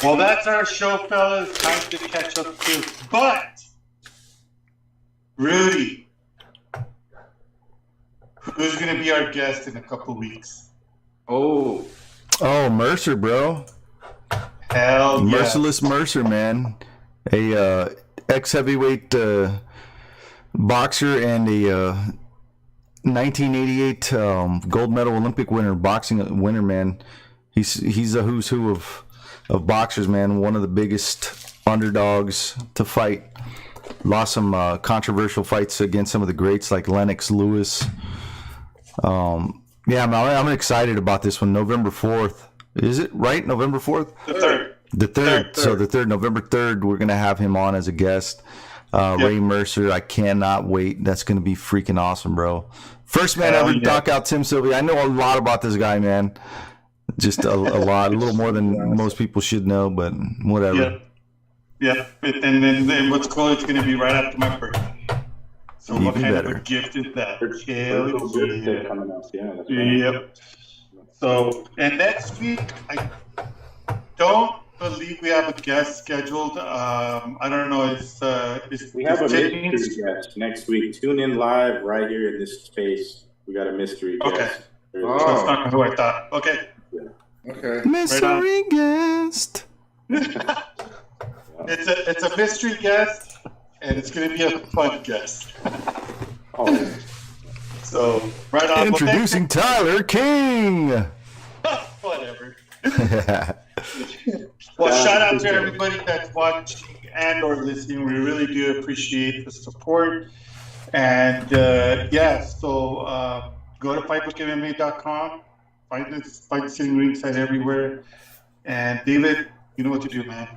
Well, that's our show, fellas. Time to catch up too. But, Rudy, who's going to be our guest in a couple weeks? Oh, Mercer, bro. Hell yeah. Merciless Mercer, man. A ex-heavyweight boxer and a 1988 gold medal Olympic winner, boxing winner, man. He's a who's who of boxers, man. One of the biggest underdogs to fight. Lost some controversial fights against some of the greats like Lennox Lewis. Yeah, I'm excited about this one. November 4th. Is it right? November 4th? The third. The third. So the 3rd, November 3rd, we're going to have him on as a guest. Ray Mercer, I cannot wait. That's going to be freaking awesome, bro. First man ever to knock out Tim Sylvia. I know a lot about this guy, man. Just a lot, a little more than most people should know, but whatever. Yeah. And then what's cool, it's going to be right after my birthday. So Even what kind better. of a gift is that? Birthday coming up. Yeah, that's right. Yep. So, and next week, I don't believe we have a guest scheduled. I don't know. We have a Tipping- mystery guest next week. Tune in live right here in this space. We got a mystery guest. Oh. That's not who I thought. Okay. okay. Mystery guest. It's a mystery guest, and it's going to be a fun guest. Oh, So, right on. Introducing Tyler King. Whatever. Well, shout out to everybody that's watching and or listening. We really do appreciate the support. And so go to fightbookmma.com. Find the Sitting Ringside everywhere. And David, you know what to do, man.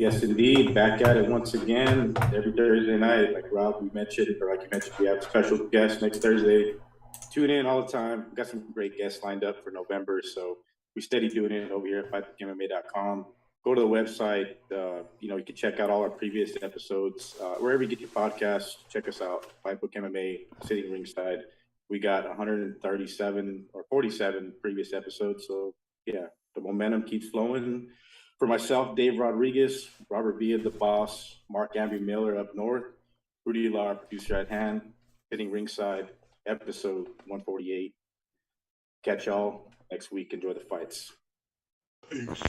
yes, indeed. Back at it once again every Thursday night. Like Rob, we mentioned, or like you mentioned, we have a special guest next Thursday. Tune in all the time. We've got some great guests lined up for November, so we steady doing it over here at fightbookmma.com. Go to the website. You can check out all our previous episodes wherever you get your podcasts. Check us out. Fightbook MMA, Sitting Ringside. We got 137 or 47 previous episodes. So yeah, the momentum keeps flowing. For myself, Dave Rodriguez, Robert Villa, the boss, Mark Andrew Miller up north, Rudy Lar, producer at hand, Sitting Ringside, episode 148. Catch y'all next week. Enjoy the fights. Peace.